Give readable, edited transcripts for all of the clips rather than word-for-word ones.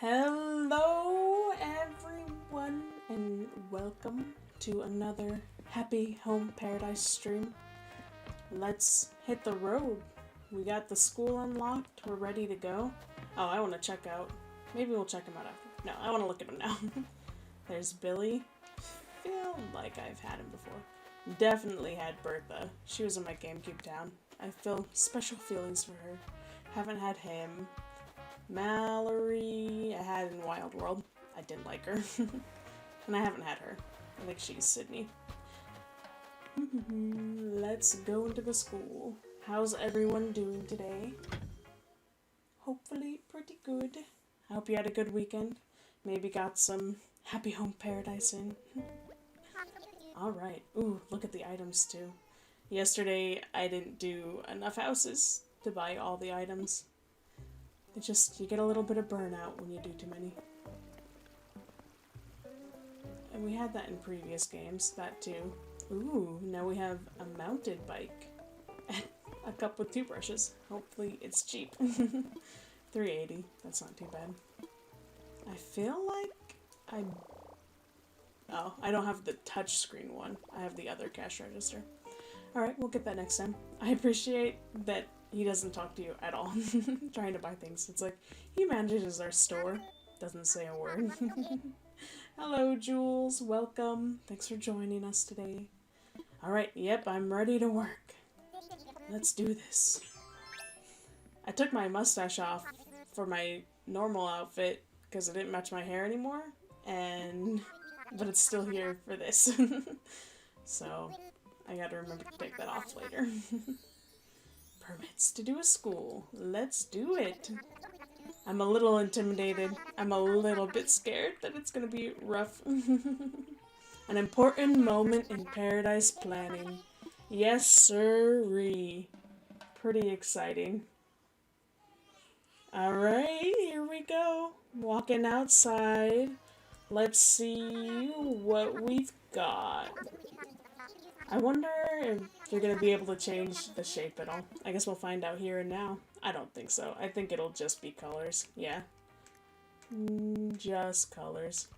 Hello everyone and welcome to another Happy Home Paradise stream. Let's hit the road. We got the school unlocked, we're ready to go. Oh, I want to check out. Maybe we'll check him out after. No, I want to look at him now. There's Billy. Feel like I've had him before. Definitely had Bertha. She was in my GameCube town. I feel special feelings for her. Haven't had him. Mallory, I had in Wild World. I didn't like her. And I haven't had her. I think she's Sydney. Let's go into the school. How's everyone doing today? Hopefully pretty good. I hope you had a good weekend. Maybe got some Happy Home Paradise in. Alright. Ooh, look at the items too. Yesterday I didn't do enough houses to buy all the items. You get a little bit of burnout when you do too many. And we had that in previous games, that too. Ooh, now we have a mounted bike. And a cup with 2 brushes. Hopefully it's cheap. $3.80, that's not too bad. I feel like I don't have the touchscreen one. I have the other cash register. Alright, we'll get that next time. I appreciate that he doesn't talk to you at all, trying to buy things. It's like, he manages our store, doesn't say a word. Hello, Jules, welcome. Thanks for joining us today. Alright, yep, I'm ready to work. Let's do this. I took my mustache off for my normal outfit, because it didn't match my hair anymore, but it's still here for this. So, I gotta remember to take that off later. Permits to do a school. Let's do it. I'm a little intimidated. I'm a little bit scared that it's gonna be rough. An important moment in Paradise planning. Yes, sirree. Pretty exciting. Alright, here we go. Walking outside. Let's see what we've got. I wonder if you're going to be able to change the shape at all. I guess we'll find out here and now. I don't think so. I think it'll just be colors. Yeah. Just colors.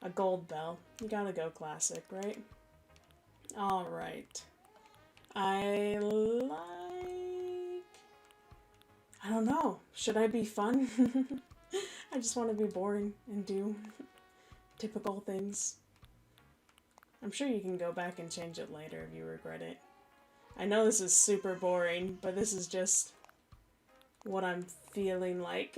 A gold bell. You gotta go classic, right? Alright. I don't know. Should I be fun? I just want to be boring and do typical things. I'm sure you can go back and change it later if you regret it. I know this is super boring, but this is just what I'm feeling like.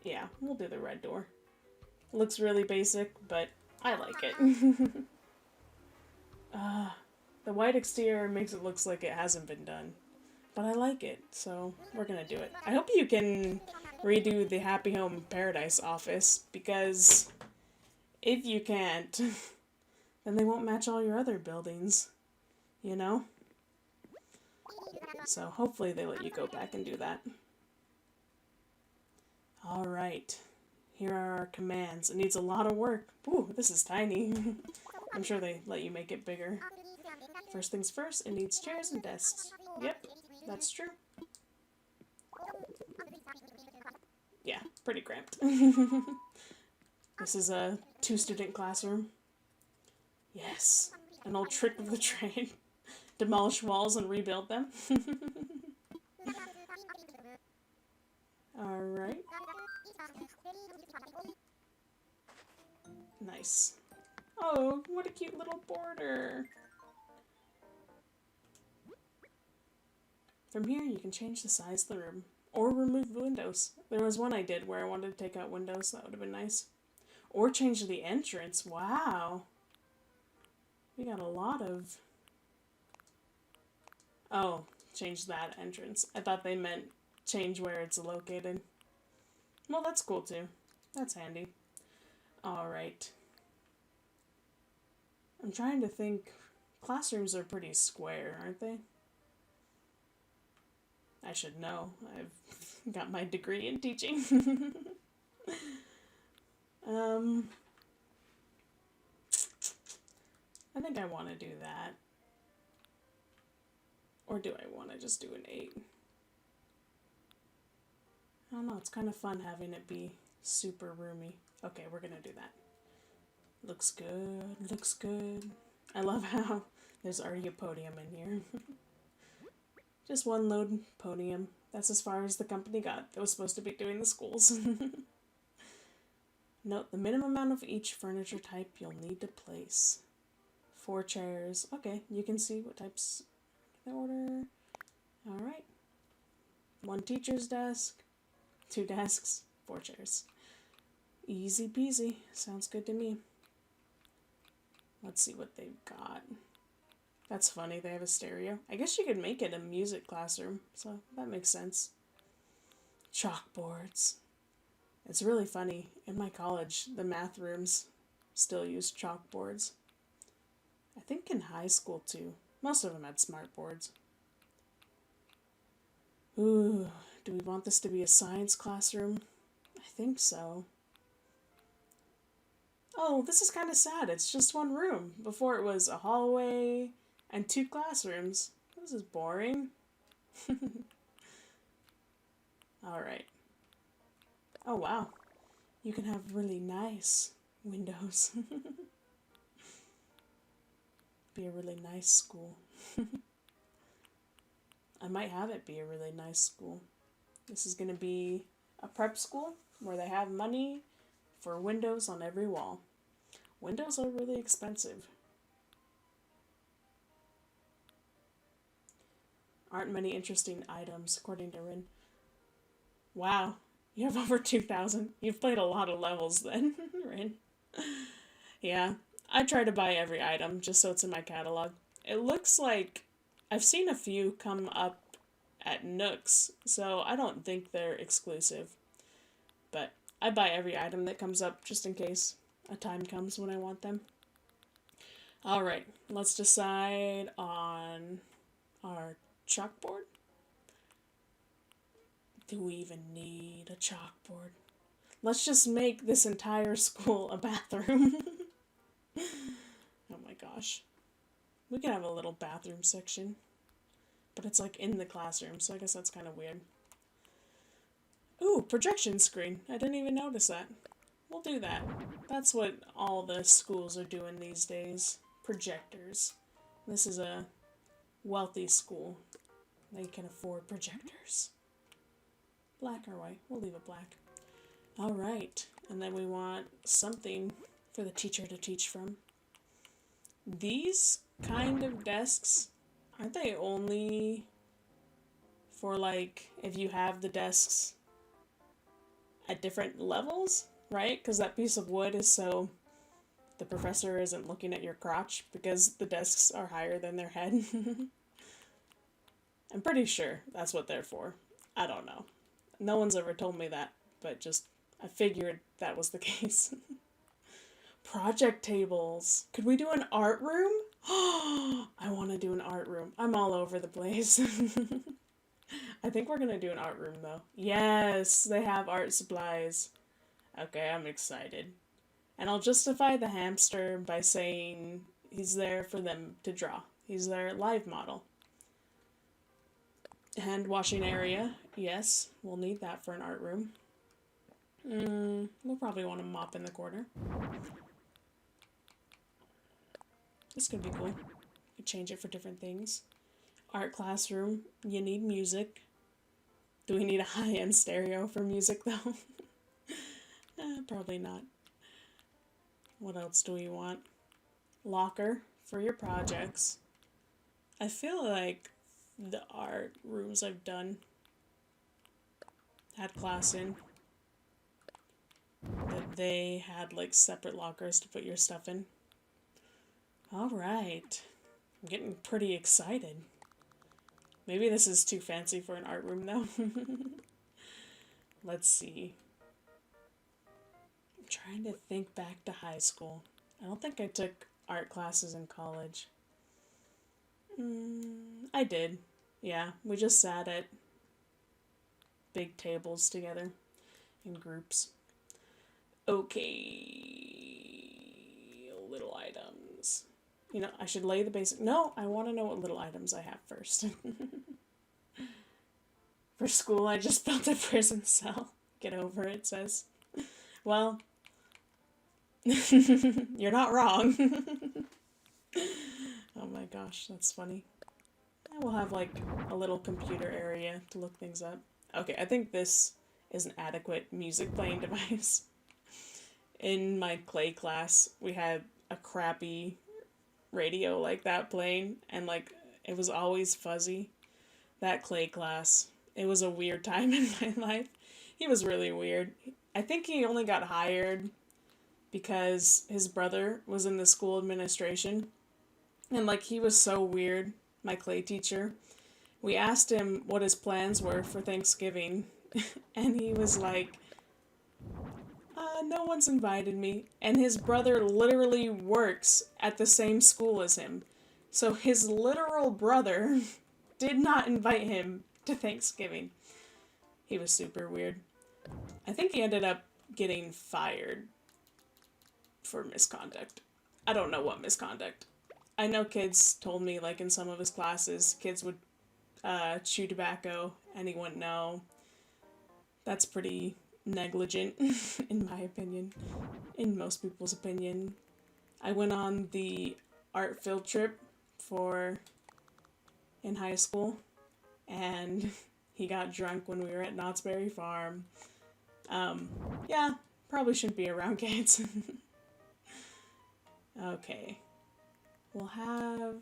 Yeah, we'll do the red door. Looks really basic, but I like it. The white exterior makes it look like it hasn't been done. But I like it, so we're gonna do it. I hope you can redo the Happy Home Paradise office, because if you can't, then they won't match all your other buildings, you know? So hopefully they let you go back and do that. Alright, here are our commands. It needs a lot of work. Ooh, this is tiny. I'm sure they let you make it bigger. First things first, it needs chairs and desks. Yep, that's true. Yeah, pretty cramped. This is a 2-student classroom. Yes, an old trick of the trade. Demolish walls and rebuild them. Alright. Nice. Oh, what a cute little border. From here, you can change the size of the room, or remove the windows. There was one I did where I wanted to take out windows, that would have been nice. Or change the entrance, wow. We got a lot of... Oh, change that entrance. I thought they meant change where it's located. Well, that's cool too. That's handy. Alright. I'm trying to think. Classrooms are pretty square, aren't they? I should know. I've got my degree in teaching. I think I want to do that. Or do I want to just do an 8? I don't know, it's kind of fun having it be super roomy. Okay, we're gonna do that. Looks good, looks good. I love how there's already a podium in here. Just one load podium. That's as far as the company got. That was supposed to be doing the schools. Note the minimum amount of each furniture type you'll need to place. 4 chairs. Okay, you can see what types they order. Alright. 1 teacher's desk. 2 desks. 4 chairs. Easy peasy. Sounds good to me. Let's see what they've got. That's funny, they have a stereo. I guess you could make it a music classroom, so that makes sense. Chalkboards. It's really funny. In my college, the math rooms still use chalkboards. I think in high school too. Most of them had smart boards. Ooh, do we want this to be a science classroom? I think so. Oh, this is kind of sad. It's just one room. Before it was a hallway and 2 classrooms. This is boring. Alright. Oh, wow. You can have really nice windows. Be a really nice school. I might have it be a really nice school. This is going to be a prep school where they have money for windows on every wall. Windows are really expensive. Aren't many interesting items, according to Rin. Wow, you have over 2,000. You've played a lot of levels then, Rin. Yeah, I try to buy every item just so it's in my catalog. It looks like I've seen a few come up at Nooks, so I don't think they're exclusive. But I buy every item that comes up just in case a time comes when I want them. Alright, let's decide on our chalkboard. Do we even need a chalkboard? Let's just make this entire school a bathroom. Oh my gosh. We could have a little bathroom section. But it's like in the classroom, so I guess that's kind of weird. Ooh, projection screen. I didn't even notice that. We'll do that. That's what all the schools are doing these days. Projectors. This is a wealthy school. They can afford projectors. Black or white? We'll leave it black. Alright. And then we want something for the teacher to teach from. These kind of desks, aren't they only for like if you have the desks at different levels, right? Because that piece of wood is so the professor isn't looking at your crotch because the desks are higher than their head. I'm pretty sure that's what they're for. I don't know. No one's ever told me that, but just I figured that was the case. Project tables. Could we do an art room? I want to do an art room. I'm all over the place. I think we're going to do an art room, though. Yes, they have art supplies. Okay, I'm excited. And I'll justify the hamster by saying he's there for them to draw. He's their live model. Hand washing area. Yes, we'll need that for an art room. We'll probably want a mop in the corner. This could be cool. You could change it for different things. Art classroom. You need music. Do we need a high-end stereo for music, though? Probably not. What else do we want? Locker for your projects. I feel like the art rooms I've done had class in that they had like separate lockers to put your stuff in. Alright. I'm getting pretty excited. Maybe this is too fancy for an art room though. Let's see. I'm trying to think back to high school. I don't think I took art classes in college. I did. Yeah, we just sat at big tables together in groups. Okay. Little items. You know, I should lay the basic... No, I want to know what little items I have first. For school, I just built a prison cell. Get over it, says. Well, you're not wrong. Oh my gosh, that's funny. I will have like a little computer area to look things up. Okay, I think this is an adequate music playing device. In my clay class, we had a crappy radio like that playing, and like it was always fuzzy. That clay class, it was a weird time in my life. He was really weird. I think he only got hired because his brother was in the school administration, and like he was so weird, my clay teacher. We asked him what his plans were for Thanksgiving, and he was like, no one's invited me. And his brother literally works at the same school as him. So his literal brother did not invite him to Thanksgiving. He was super weird. I think he ended up getting fired for misconduct. I don't know what misconduct. I know kids told me, like, in some of his classes, kids would chew tobacco and he wouldn't know. That's pretty negligent, in my opinion. In most people's opinion. I went on the art field trip in high school, and he got drunk when we were at Knott's Berry Farm. Yeah, probably shouldn't be around kids. Okay. We'll have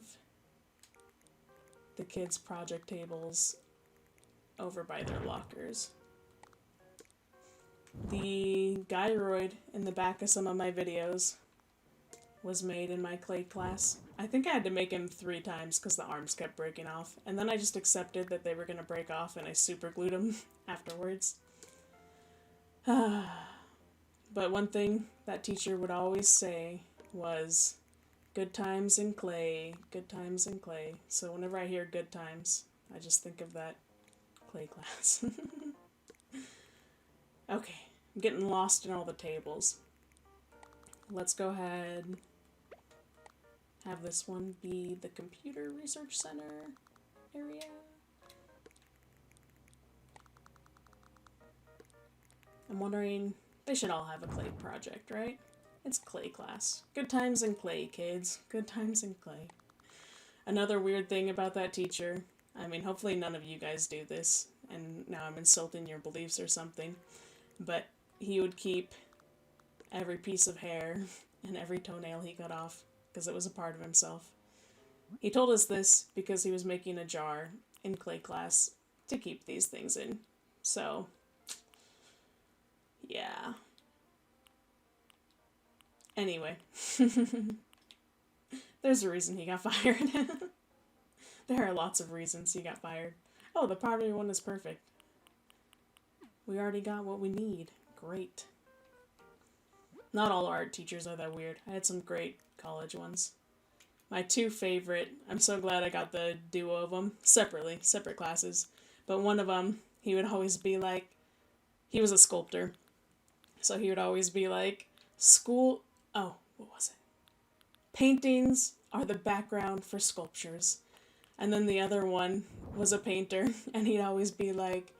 the kids' project tables over by their lockers. The gyroid in the back of some of my videos was made in my clay class. I think I had to make him 3 times because the arms kept breaking off. And then I just accepted that they were going to break off and I super glued them afterwards. But one thing that teacher would always say was, good times in clay, good times in clay. So whenever I hear good times, I just think of that clay class. Okay, I'm getting lost in all the tables. Let's go ahead, have this one be the Computer Research Center area. I'm wondering, they should all have a clay project, right? It's clay class. Good times in clay, kids. Good times in clay. Another weird thing about that teacher, I mean, hopefully none of you guys do this, and now I'm insulting your beliefs or something, but he would keep every piece of hair and every toenail he cut off because it was a part of himself. He told us this because he was making a jar in clay class to keep these things in. So, yeah. Anyway, there's a reason he got fired. There are lots of reasons he got fired. Oh, the poverty one is perfect. We already got what we need. Great. Not all art teachers are that weird. I had some great college ones. My 2 favorite, I'm so glad I got the duo of them, separately, separate classes. But one of them, he would always be like, he was a sculptor. So he would always be like, what was it? Paintings are the background for sculptures. And then the other one was a painter, and he'd always be like,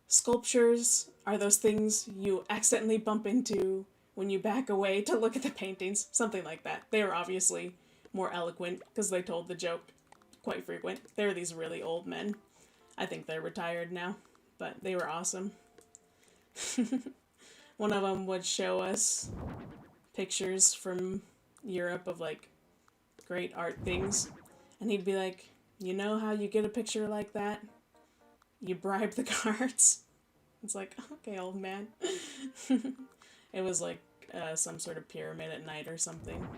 sculptures are those things you accidentally bump into when you back away to look at the paintings. Something like that. They were obviously more eloquent because they told the joke quite frequent. They were these really old men. I think they're retired now, but they were awesome. One of them would show us pictures from Europe of like great art things, and he'd be like, you know how you get a picture like that? You bribe the guards. It's like, okay, old man. It was like some sort of pyramid at night or something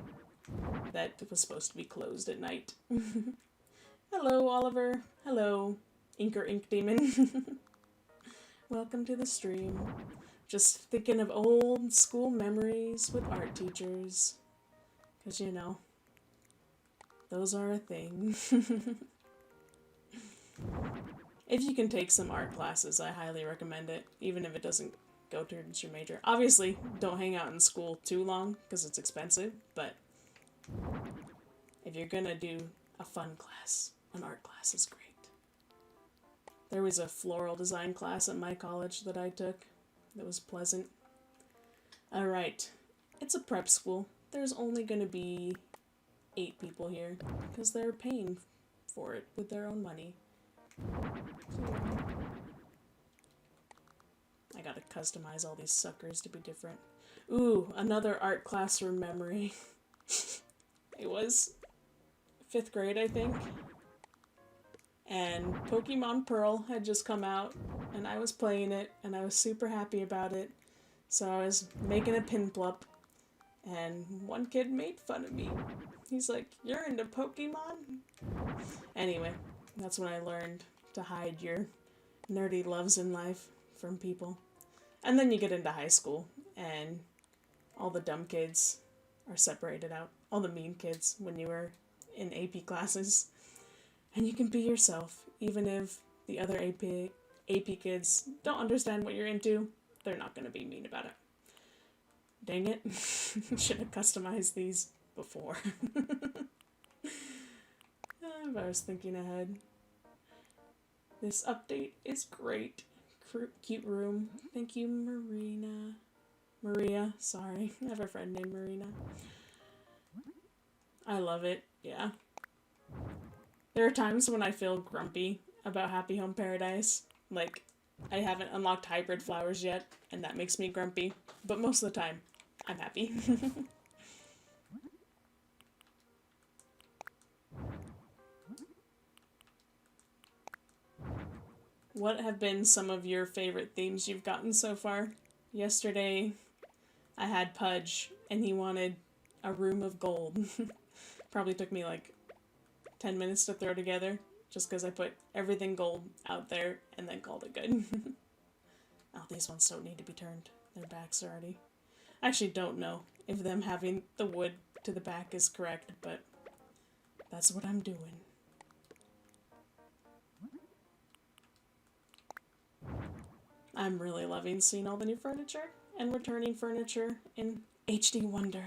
that was supposed to be closed at night. Hello, Oliver. Hello, Inker Ink Demon. Welcome to the stream. Just thinking of old school memories with art teachers. Because, you know, those are a thing. If you can take some art classes, I highly recommend it, even if it doesn't go towards your major. Obviously, don't hang out in school too long, because it's expensive, but if you're gonna do a fun class, an art class is great. There was a floral design class at my college that I took that was pleasant. Alright, it's a prep school. There's only gonna be 8 people here because they're paying for it with their own money. I gotta customize all these suckers to be different. Ooh, another art classroom memory. It was 5th grade, I think. And Pokemon Pearl had just come out, and I was playing it, and I was super happy about it. So I was making a pinplup, and one kid made fun of me. He's like, "You're into Pokemon?" Anyway, that's when I learned to hide your nerdy loves in life from people. And then you get into high school, and all the dumb kids are separated out. All the mean kids when you were in AP classes. And you can be yourself, even if the other AP kids don't understand what you're into, they're not going to be mean about it. Dang it. Should have customized these before. If I was thinking ahead. This update is great. Cute room. Thank you, Maria, sorry. I have a friend named Marina. I love it, yeah. There are times when I feel grumpy about Happy Home Paradise. Like, I haven't unlocked hybrid flowers yet, and that makes me grumpy. But most of the time, I'm happy. What have been some of your favorite themes you've gotten so far? Yesterday, I had Pudge, and he wanted a room of gold. Probably took me like 10 minutes to throw together, just because I put everything gold out there and then called it good. Oh, these ones don't need to be turned. Their backs already. I actually don't know if them having the wood to the back is correct, but that's what I'm doing. I'm really loving seeing all the new furniture and returning furniture in HD Wonder.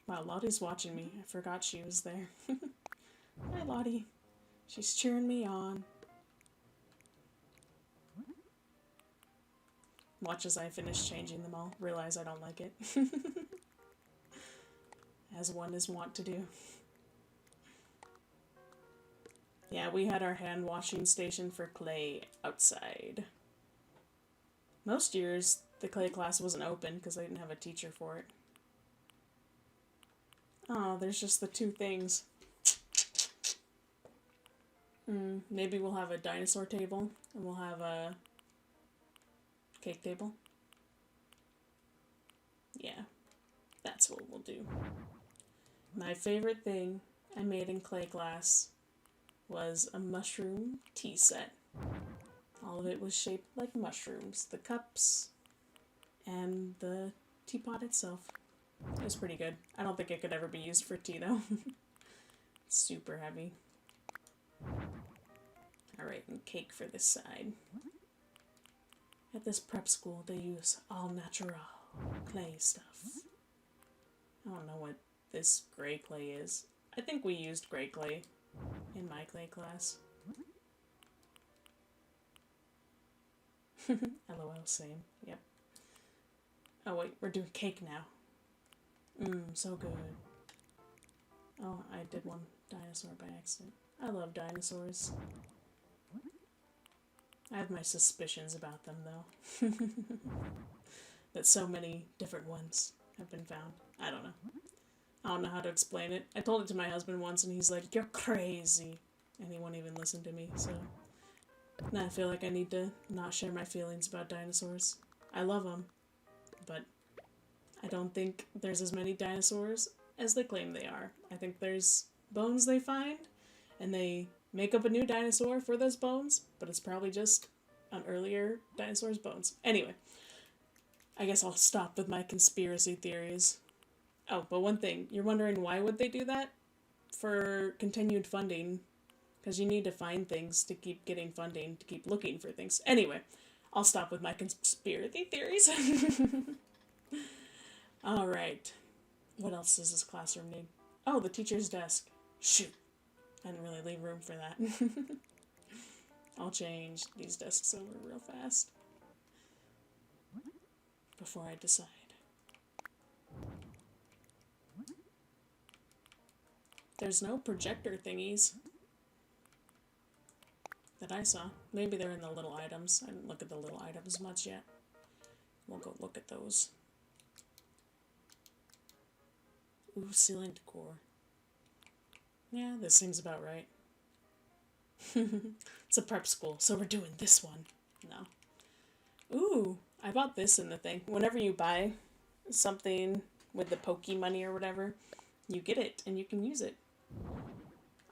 Wow, Lottie's watching me. I forgot she was there. Hi, Lottie. She's cheering me on. Watch as I finish changing them all. Realize I don't like it. As one is wont to do. Yeah, we had our hand washing station for clay outside. Most years, the clay class wasn't open because I didn't have a teacher for it. Oh, there's just the 2 things. Maybe we'll have a dinosaur table, and we'll have a cake table. Yeah, that's what we'll do. My favorite thing I made in clay class was a mushroom tea set. All of it was shaped like mushrooms. The cups and the teapot itself. It was pretty good. I don't think it could ever be used for tea, though. It's super heavy. Alright, and cake for this side. At this prep school, they use all natural clay stuff. I don't know what this gray clay is. I think we used gray clay in my clay class. LOL, same. Yep. Oh wait, we're doing cake now. So good. Oh, I did one dinosaur by accident. I love dinosaurs. I have my suspicions about them, though. That so many different ones have been found. I don't know. I don't know how to explain it. I told it to my husband once, and he's like, "You're crazy." And he won't even listen to me, so... Now I feel like I need to not share my feelings about dinosaurs. I love them, but I don't think there's as many dinosaurs as they claim they are. I think there's bones they find, and they make up a new dinosaur for those bones, but it's probably just an earlier dinosaur's bones. Anyway, I guess I'll stop with my conspiracy theories. Oh, but one thing, you're wondering why would they do that? For continued funding, because you need to find things to keep getting funding, to keep looking for things. Anyway, I'll stop with my conspiracy theories. Alright. What else does this classroom need? Oh, the teacher's desk. Shoot. I didn't really leave room for that. I'll change these desks over real fast before I decide. There's no projector thingies that I saw. Maybe they're in the little items. I didn't look at the little items much yet. We'll go look at those. Ooh, ceiling decor. Yeah, this seems about right. It's a prep school, so we're doing this one. No. Ooh, I bought this in the thing. Whenever you buy something with the Poke money or whatever, you get it and you can use it.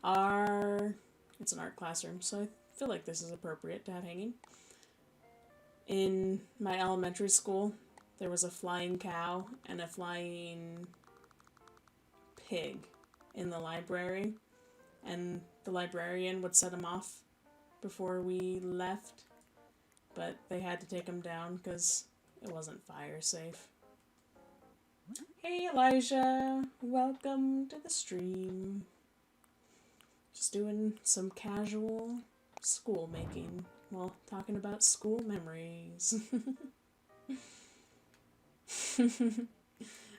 It's an art classroom, so I feel like this is appropriate to have hanging. In my elementary school, there was a flying cow and a flying pig in the library, and the librarian would set them off before we left, but they had to take them down because it wasn't fire safe. Hey Elijah, welcome to the stream. Just doing some casual school making while talking about school memories.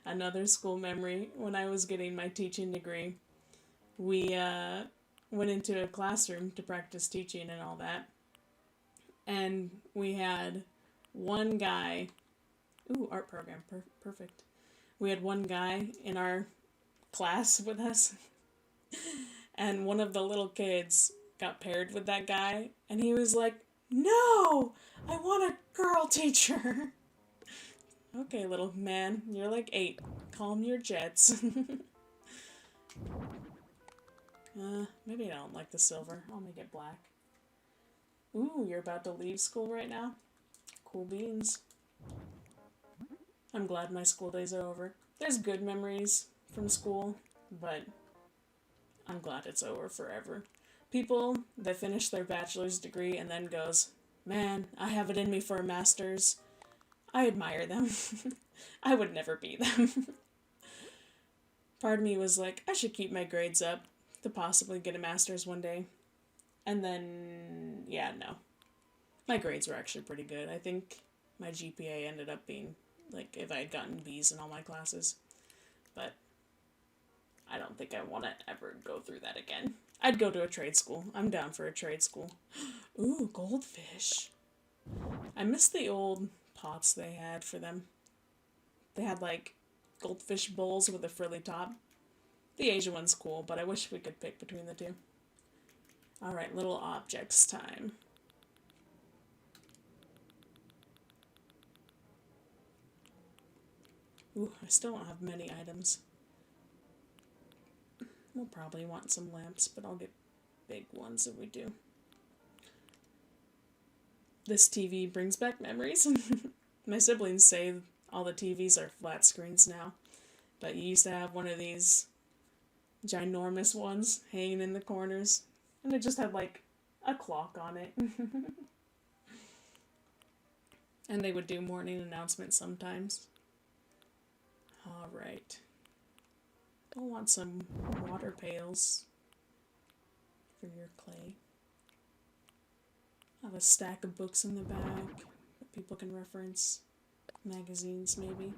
Another school memory, when I was getting my teaching degree, we went into a classroom to practice teaching and all that, and we had one guy, art program, perfect. We had one guy in our class with us, and one of the little kids got paired with that guy, and he was like, "No, I want a girl teacher." Okay, little man, you're like 8. Calm your jets. Maybe I don't like the silver. I'll make it black. Ooh, you're about to leave school right now? Cool beans. I'm glad my school days are over. There's good memories from school, but I'm glad it's over forever. People that finish their bachelor's degree and then goes, "Man, I have it in me for a master's." I admire them. I would never be them. Part of me was like, I should keep my grades up to possibly get a master's one day. And then, yeah, no. My grades were actually pretty good. I think my GPA ended up being, like, if I had gotten B's in all my classes. But I don't think I want to ever go through that again. I'd go to a trade school. I'm down for a trade school. Ooh, goldfish. I miss the old pots they had for them. They had like goldfish bowls with a frilly top. The Asian one's cool, but I wish we could pick between the two. Alright, little objects time. Ooh, I still don't have many items. We'll probably want some lamps, but I'll get big ones if we do. This TV brings back memories. My siblings say all the TVs are flat screens now, but you used to have one of these ginormous ones hanging in the corners, and it just had like a clock on it. And they would do morning announcements sometimes. Alright. I'll want some water pails for your clay. I have a stack of books in the back that people can reference. Magazines, maybe.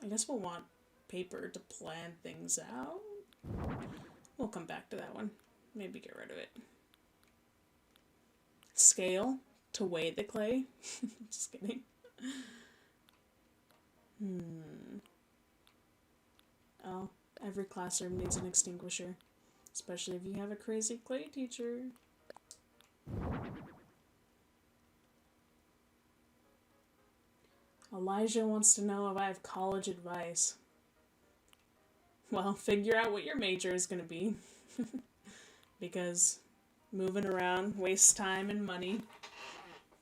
I guess we'll want paper to plan things out. We'll come back to that one. Maybe get rid of it. Scale to weigh the clay. Just kidding. Oh, every classroom needs an extinguisher. Especially if you have a crazy clay teacher. Elijah wants to know if I have college advice. Well, figure out what your major is going to be. Because moving around wastes time and money.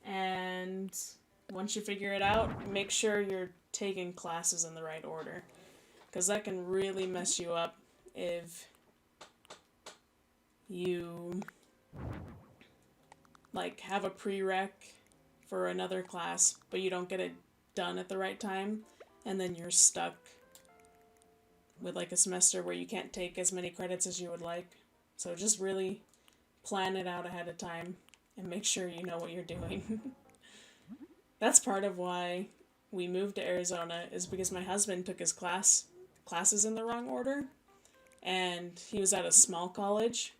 And once you figure it out, make sure you're taking classes in the right order. Because that can really mess you up if you like have a prereq for another class, but you don't get a done at the right time, and then you're stuck with like a semester where you can't take as many credits as you would like. So just really plan it out ahead of time and make sure you know what you're doing. That's part of why we moved to Arizona, is because my husband took his classes in the wrong order, and he was at a small college.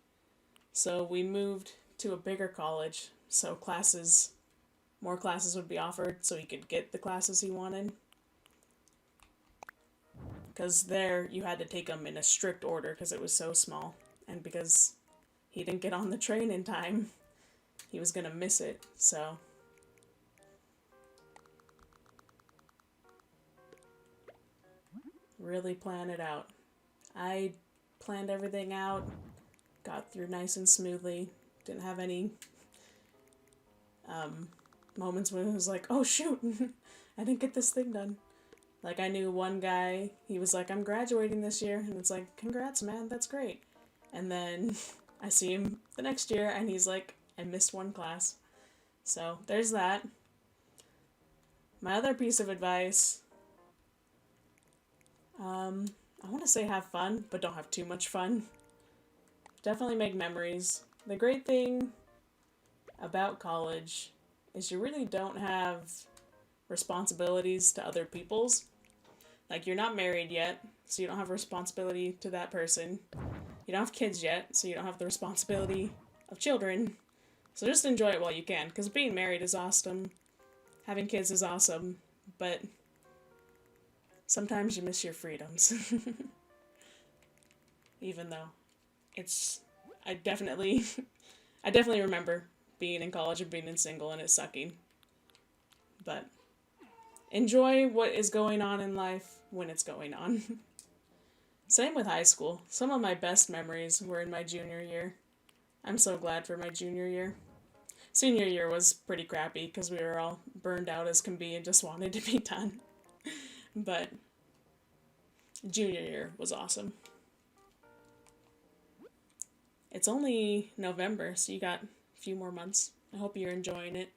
So we moved to a bigger college, so more classes would be offered so he could get the classes he wanted. Because there you had to take them in a strict order because it was so small. And because he didn't get on the train in time, he was going to miss it. So really plan it out. I planned everything out, got through nice and smoothly, didn't have any moments when it was like, oh shoot, I didn't get this thing done. Like, I knew one guy, he was like, I'm graduating this year, and it's like, congrats, man, that's great. And then I see him the next year, and he's like, I missed one class. So, there's that. My other piece of advice, I want to say have fun, but don't have too much fun. Definitely make memories. The great thing about college is you really don't have responsibilities to other people's. Like, you're not married yet, so you don't have responsibility to that person. You don't have kids yet, so you don't have the responsibility of children. So just enjoy it while you can, because being married is awesome. Having kids is awesome, but sometimes you miss your freedoms. Even though I definitely remember being in college and being single and it sucking. But enjoy what is going on in life when it's going on. Same with high school. Some of my best memories were in my junior year. I'm so glad for my junior year. Senior year was pretty crappy because we were all burned out as can be and just wanted to be done. But junior year was awesome. It's only November, so you got a few more months. I hope you're enjoying it.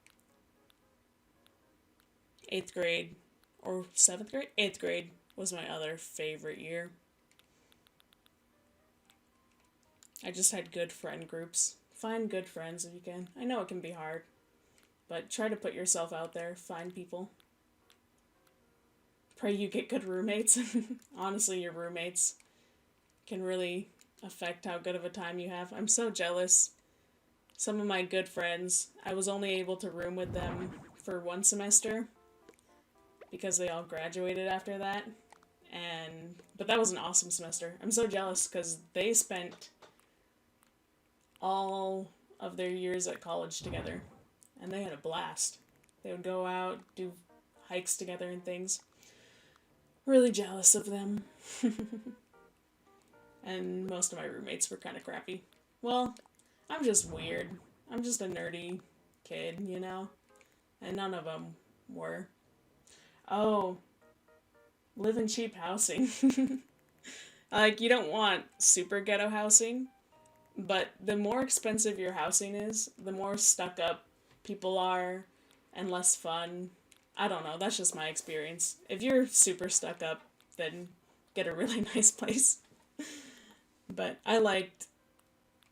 8th grade, or 7th grade? 8th grade was my other favorite year. I just had good friend groups. Find good friends if you can. I know it can be hard, but try to put yourself out there. Find people. Pray you get good roommates. Honestly, your roommates can really affect how good of a time you have. I'm so jealous. Some of my good friends, I was only able to room with them for one semester because they all graduated after that. But that was an awesome semester. I'm so jealous because they spent all of their years at college together, and they had a blast. They would go out, do hikes together and things. Really jealous of them. And most of my roommates were kind of crappy. Well, I'm just weird. I'm just a nerdy kid, you know? And none of them were. Oh, live in cheap housing. Like, you don't want super ghetto housing, but the more expensive your housing is, the more stuck up people are and less fun. I don't know, that's just my experience. If you're super stuck up, then get a really nice place. But I liked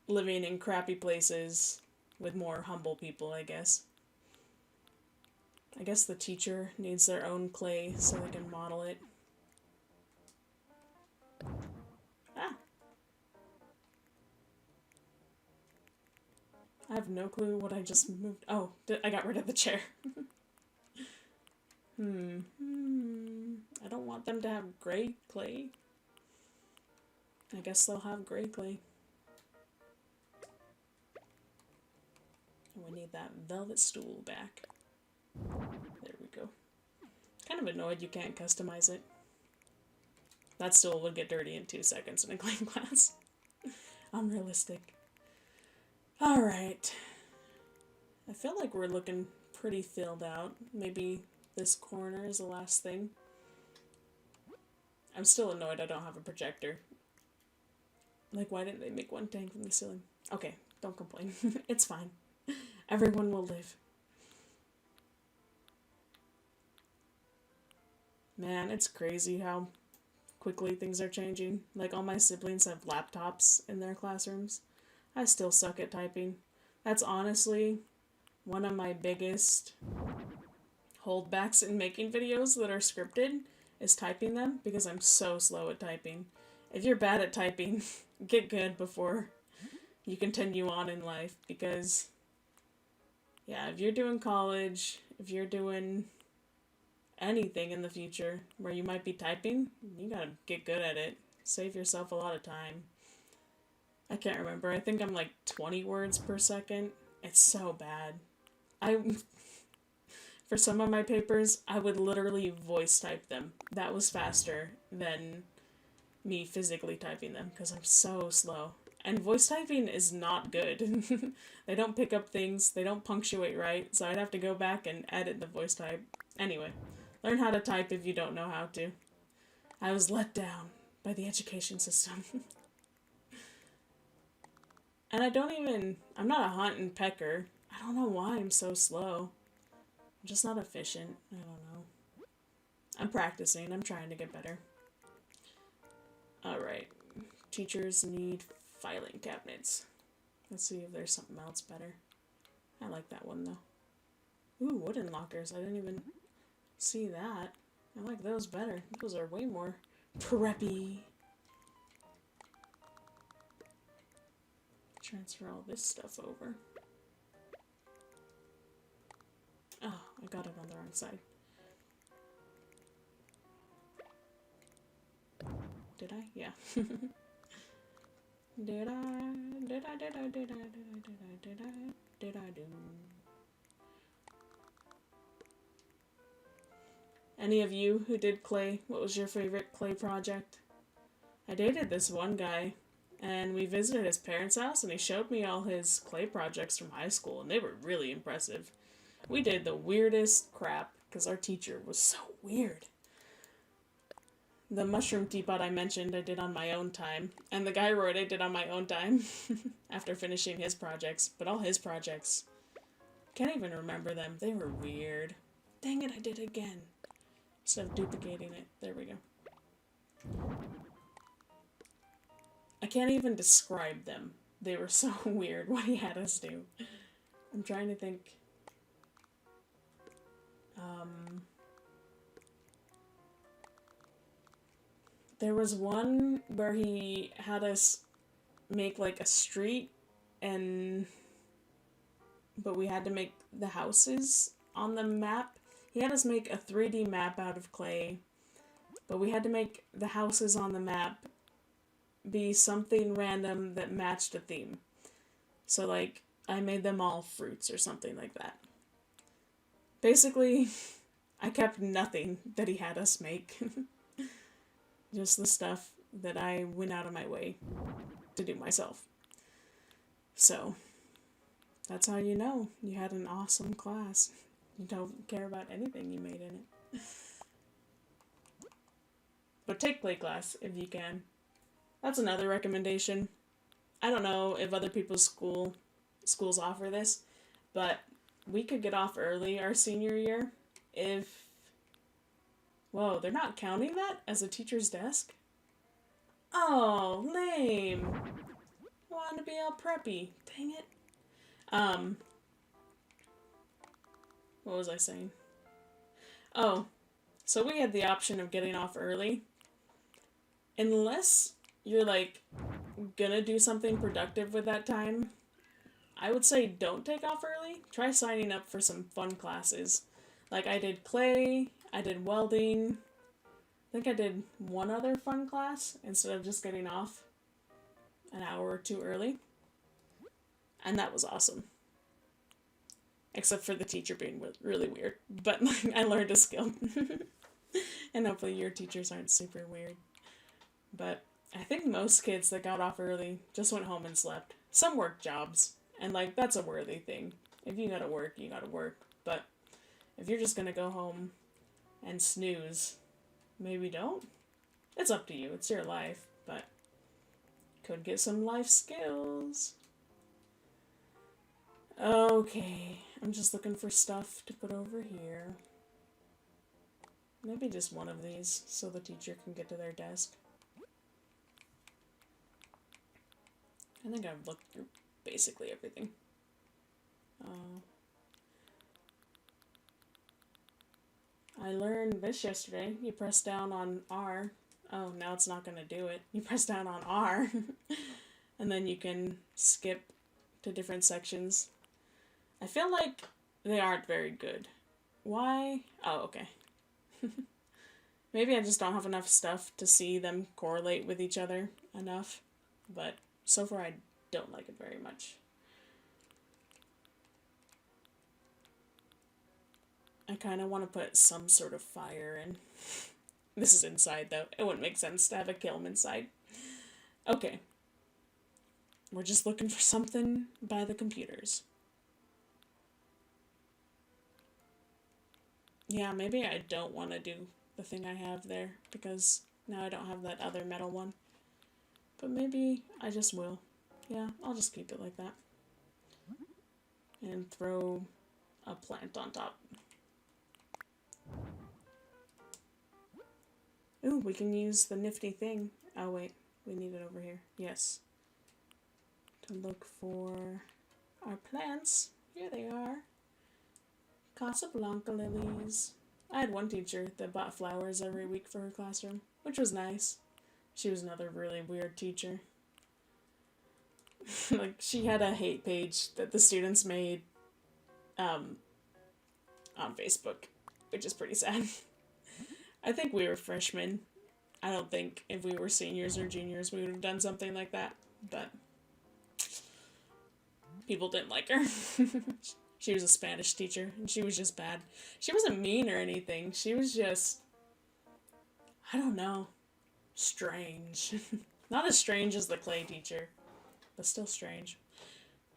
living in crappy places with more humble people, I guess. I guess the teacher needs their own clay so they can model it. Ah! I have no clue what I just moved. Oh, I got rid of the chair. I don't want them to have gray clay. I guess they'll have gray clay. And we need that velvet stool back. There we go. Kind of annoyed you can't customize it. That stool would get dirty in 2 seconds in a clean glass. Unrealistic. Alright. I feel like we're looking pretty filled out. Maybe this corner is the last thing. I'm still annoyed I don't have a projector. Like, why didn't they make one hang from the ceiling? Okay, don't complain. It's fine. Everyone will live. Man, it's crazy how quickly things are changing. Like, all my siblings have laptops in their classrooms. I still suck at typing. That's honestly one of my biggest holdbacks in making videos that are scripted is typing them because I'm so slow at typing. If you're bad at typing, get good before you continue on in life because, yeah, if you're doing college, if you're doing anything in the future where you might be typing, you gotta get good at it. Save yourself a lot of time. I can't remember. I think I'm like 20 words per second. It's so bad. For some of my papers, I would literally voice type them. That was faster than me physically typing them because I'm so slow. And voice typing is not good. They don't pick up things, they don't punctuate right, so I'd have to go back and edit the voice type. Anyway, learn how to type if you don't know how to. I was let down by the education system. And I'm not a hunt and pecker. I don't know why I'm so slow. I'm just not efficient. I don't know. I'm practicing. I'm trying to get better. Alright. Teachers need filing cabinets. Let's see if there's something else better. I like that one though. Ooh, wooden lockers. I didn't even see that. I like those better. Those are way more preppy. Transfer all this stuff over. Oh, I got it on the wrong side. Did I? Yeah. Did I do? Any of you who did clay, what was your favorite clay project? I dated this one guy, and we visited his parents' house, and he showed me all his clay projects from high school, and they were really impressive. We did the weirdest crap, because our teacher was so weird. The mushroom teapot I mentioned I did on my own time, and the gyroid I did on my own time after finishing his projects, but all his projects, can't even remember them. They were weird. Dang it, I did it again. Instead of duplicating it. There we go. I can't even describe them. They were so weird what he had us do. I'm trying to think. There was one where he had us make like a street but we had to make the houses on the map. He had us make a 3D map out of clay, but we had to make the houses on the map be something random that matched a theme. So like, I made them all fruits or something like that. Basically, I kept nothing that he had us make. Just the stuff that I went out of my way to do myself. So, that's how you know you had an awesome class. You don't care about anything you made in it. But take clay class if you can. That's another recommendation. I don't know if other people's schools offer this, but we could get off early our senior year if... Whoa, they're not counting that as a teacher's desk? Oh, lame. Wanted to be all preppy. Dang it. What was I saying? Oh, so we had the option of getting off early. Unless you're, like, gonna do something productive with that time, I would say don't take off early. Try signing up for some fun classes. Like, I did clay, I did welding. I think I did one other fun class instead of just getting off an hour or two early. And that was awesome. Except for the teacher being really weird. But I learned a skill. And hopefully your teachers aren't super weird. But I think most kids that got off early just went home and slept. Some worked jobs. And like, that's a worthy thing. If you gotta work, you gotta work. But if you're just gonna go home and snooze, maybe don't. It's up to you. It's your life. But could get some life skills. Okay. I'm just looking for stuff to put over here. Maybe just one of these so the teacher can get to their desk. I think I've looked through basically everything. I learned this yesterday. You press down on R. Oh, now it's not going to do it. You press down on R, and then you can skip to different sections. I feel like they aren't very good. Why? Oh, okay. Maybe I just don't have enough stuff to see them correlate with each other enough, but so far I don't like it very much. I kind of want to put some sort of fire in. This is inside, though. It wouldn't make sense to have a kiln inside. Okay. We're just looking for something by the computers. Yeah, maybe I don't want to do the thing I have there, because now I don't have that other metal one. But maybe I just will. Yeah, I'll just keep it like that. And throw a plant on top. Ooh, we can use the nifty thing. Oh wait, we need it over here. Yes. To look for our plants. Here they are. Casablanca lilies. I had one teacher that bought flowers every week for her classroom, which was nice. She was another really weird teacher. Like, she had a hate page that the students made on Facebook, which is pretty sad. I think we were freshmen. I don't think if we were seniors or juniors we would have done something like that, but people didn't like her. She was a Spanish teacher, and she was just bad. She wasn't mean or anything. She was just, I don't know, strange. Not as strange as the clay teacher, but still strange.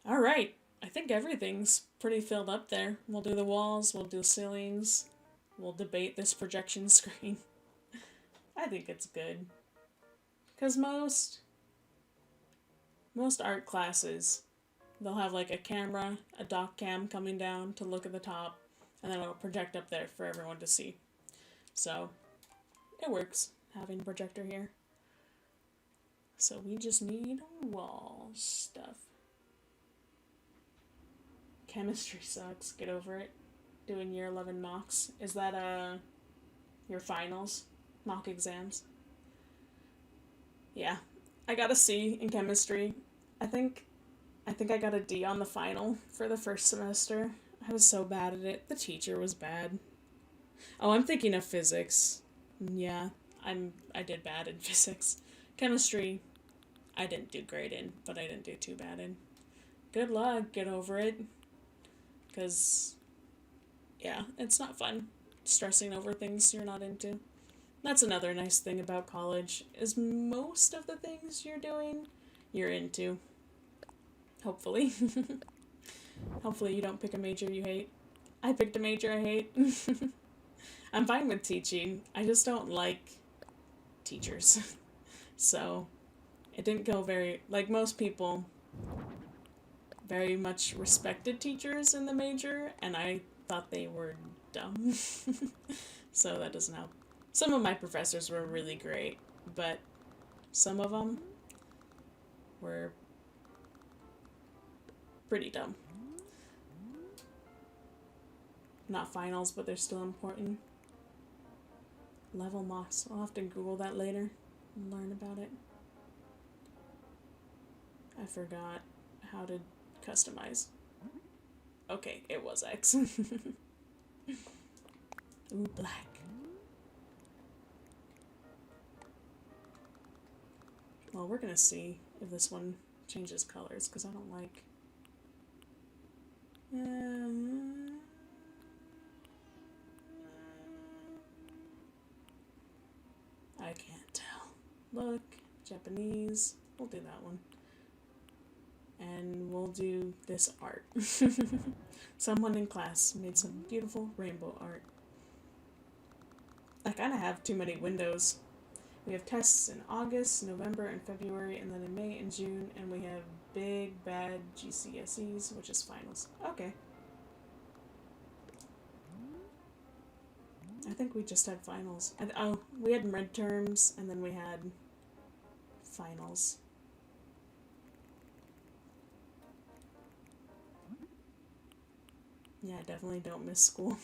Alright, I think everything's pretty filled up there. We'll do the walls, we'll do ceilings, we'll debate this projection screen. I think it's good. Because most art classes, they'll have like a camera, a dock cam coming down to look at the top, and then it'll project up there for everyone to see. So, it works, having a projector here. So we just need wall stuff. Chemistry sucks, get over it. Doing year 11 mocks. Is that your finals? Mock exams? Yeah, I got a C in chemistry. I think I got a D on the final for the first semester. I was so bad at it. The teacher was bad. Oh, I'm thinking of physics. Yeah, I did bad in physics. Chemistry, I didn't do great in, but I didn't do too bad in. Good luck, get over it. Because, yeah, it's not fun. Stressing over things you're not into. That's another nice thing about college, is most of the things you're doing, you're into. Hopefully. Hopefully you don't pick a major you hate. I picked a major I hate. I'm fine with teaching. I just don't like teachers. So, it didn't go very... Like most people, very much respected teachers in the major, and I thought they were dumb. So that doesn't help. Some of my professors were really great, but some of them were pretty dumb. Not finals, but they're still important. Level mocks. I'll have to Google that later and learn about it. I forgot how to customize. Okay, it was X. Ooh, black. Well, we're gonna see if this one changes colors, because I don't like... I can't tell. Look, Japanese. We'll do that one. And we'll do this art. Someone in class made some beautiful rainbow art. I kind of have too many windows. We have tests in August, November, and February, and then in May and June, and we have big, bad GCSEs, which is finals. Okay. I think we just had finals. Oh, we had midterms, and then we had finals. Yeah, I definitely don't miss school.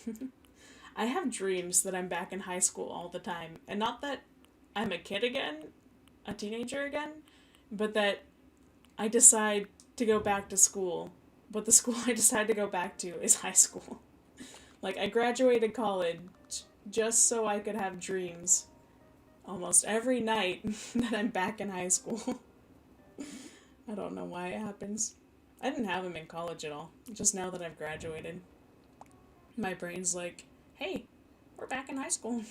I have dreams that I'm back in high school all the time. And not that I'm a kid again, a teenager again, but that I decide to go back to school. But the school I decide to go back to is high school. Like, I graduated college just so I could have dreams almost every night that I'm back in high school. I don't know why it happens. I didn't have them in college at all. Just now that I've graduated, my brain's like, hey, we're back in high school.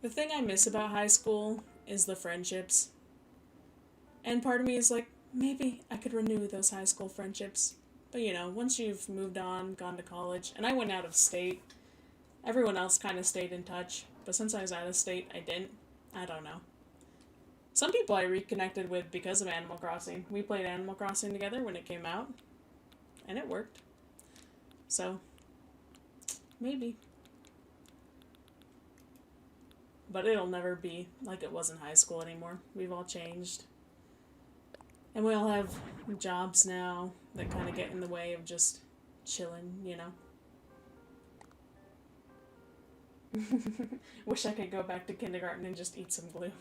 The thing I miss about high school is the friendships. And part of me is like, maybe I could renew those high school friendships. But you know, once you've moved on, gone to college, and I went out of state, everyone else kind of stayed in touch. But since I was out of state, I didn't. I don't know. Some people I reconnected with because of Animal Crossing. We played Animal Crossing together when it came out, and it worked. So, maybe. But it'll never be like it was in high school anymore. We've all changed. And we all have jobs now that kind of get in the way of just chilling, you know? Wish I could go back to kindergarten and just eat some glue.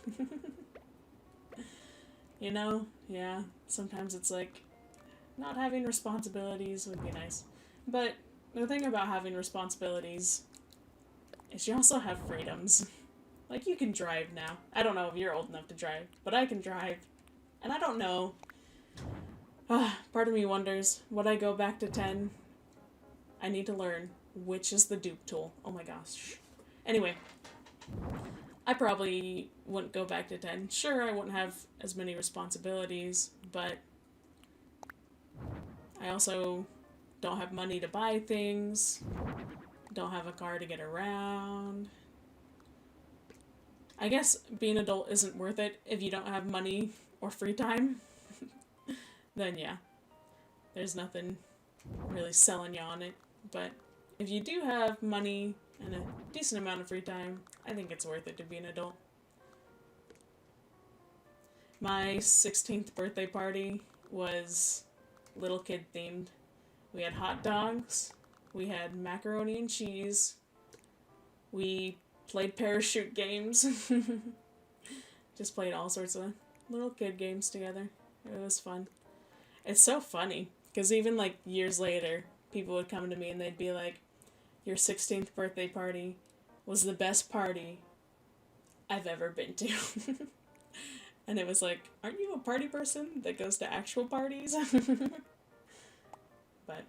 You know? Yeah. Sometimes it's like, not having responsibilities would be nice. But the thing about having responsibilities is you also have freedoms. Like, you can drive now. I don't know if you're old enough to drive, but I can drive. And I don't know. Part of me wonders, would I go back to 10? I need to learn which is the dupe tool. Oh my gosh. Anyway, I probably wouldn't go back to 10. Sure, I wouldn't have as many responsibilities, but I also don't have money to buy things, don't have a car to get around. I guess being an adult isn't worth it if you don't have money or free time. Then yeah, there's nothing really selling you on it. But if you do have money and a decent amount of free time, I think it's worth it to be an adult. My 16th birthday party was little kid themed. We had hot dogs, we had macaroni and cheese, we played parachute games. Just played all sorts of little kid games together. It was fun. It's so funny, because even like years later, people would come to me and they'd be like, your 16th birthday party was the best party I've ever been to. And it was like, aren't you a party person that goes to actual parties? But,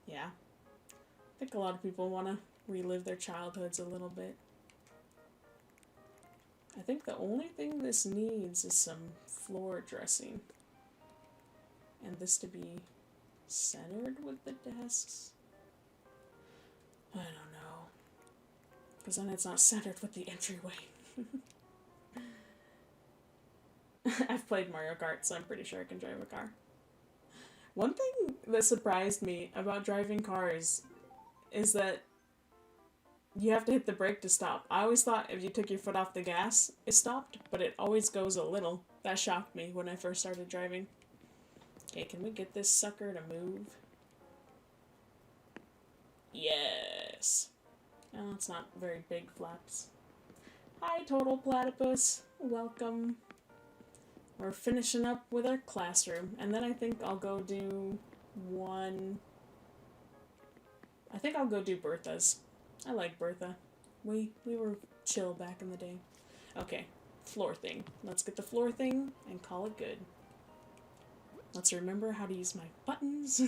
yeah. I think a lot of people want to relive their childhoods a little bit. I think the only thing this needs is some floor dressing. And this to be centered with the desks. I don't know. Because then it's not centered with the entryway. I've played Mario Kart, so I'm pretty sure I can drive a car. One thing that surprised me about driving cars is that you have to hit the brake to stop. I always thought if you took your foot off the gas, it stopped, but it always goes a little. That shocked me when I first started driving. Okay, can we get this sucker to move? Yes. Oh, it's not very big flaps. Hi, Total Platypus. Welcome. We're finishing up with our classroom, and then I think I'll go do Bertha's. I like Bertha. We were chill back in the day. Okay, floor thing. Let's get the floor thing and call it good. Let's remember how to use my buttons.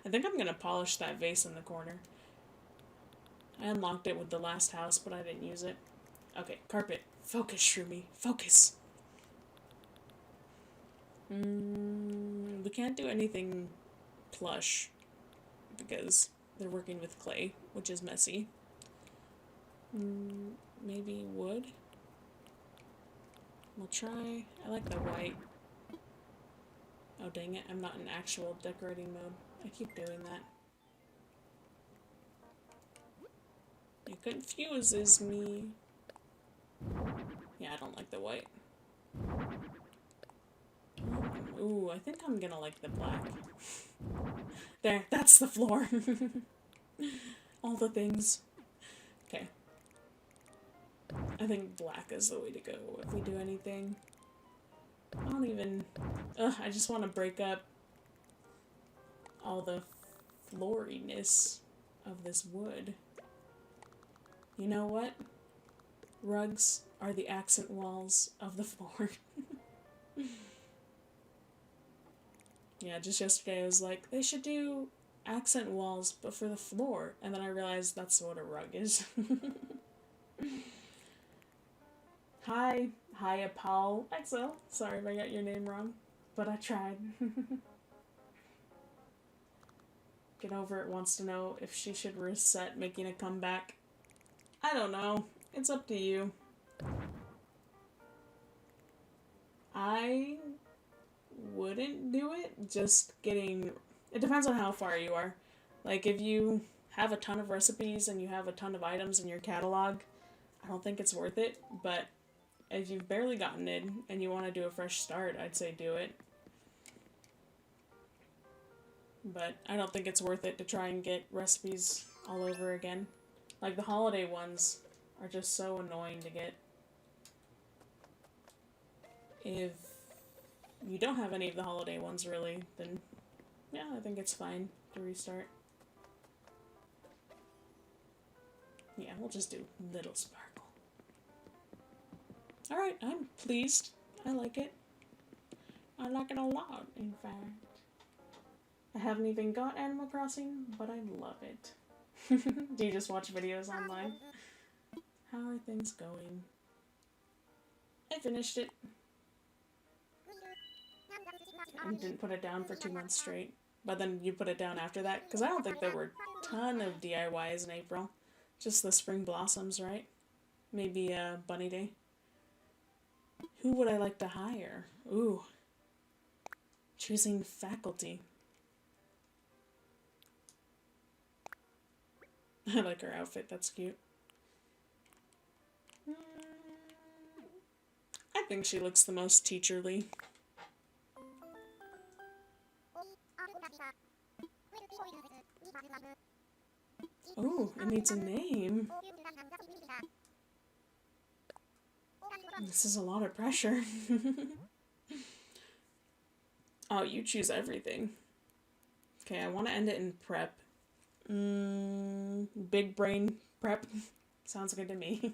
I think I'm gonna polish that vase in the corner. I unlocked it with the last house, but I didn't use it. Okay, carpet. Focus, Shroomy. Focus. We can't do anything plush because they're working with clay, which is messy. Maybe wood? We'll try. I like the white. Oh dang it, I'm not in actual decorating mode. I keep doing that. It confuses me. Yeah, I don't like the white. Ooh, I think I'm gonna like the black. There, that's the floor. All the things. Okay. I think black is the way to go if we do anything. I don't even... I just want to break up all the flooriness of this wood. You know what? Rugs are the accent walls of the floor. Yeah, just yesterday I was like, they should do accent walls, but for the floor. And then I realized that's what a rug is. Hi, Paul. XL. Sorry if I got your name wrong, but I tried. Get Over It wants to know if she should reset making a comeback. I don't know. It's up to you. I wouldn't do it. Just getting... It depends on how far you are. Like, if you have a ton of recipes and you have a ton of items in your catalog, I don't think it's worth it. But if you've barely gotten it and you want to do a fresh start, I'd say do it. But I don't think it's worth it to try and get recipes all over again. Like, the holiday ones are just so annoying to get. If you don't have any of the holiday ones, really, then yeah, I think it's fine to restart. Yeah, we'll just do Little Sparkle. Alright, I'm pleased. I like it. I like it a lot, in fact. I haven't even got Animal Crossing, but I love it. Do you just watch videos online? How are things going? I finished it. And didn't put it down for 2 months straight. But then you put it down after that? Because I don't think there were a ton of DIYs in April. Just the spring blossoms, right? Maybe Bunny Day. Who would I like to hire? Ooh. Choosing faculty. I like her outfit, that's cute. I think she looks the most teacherly. Oh, it needs a name. This is a lot of pressure. Oh, you choose everything. Okay, I want to end it in prep. Big brain prep. Sounds good to me.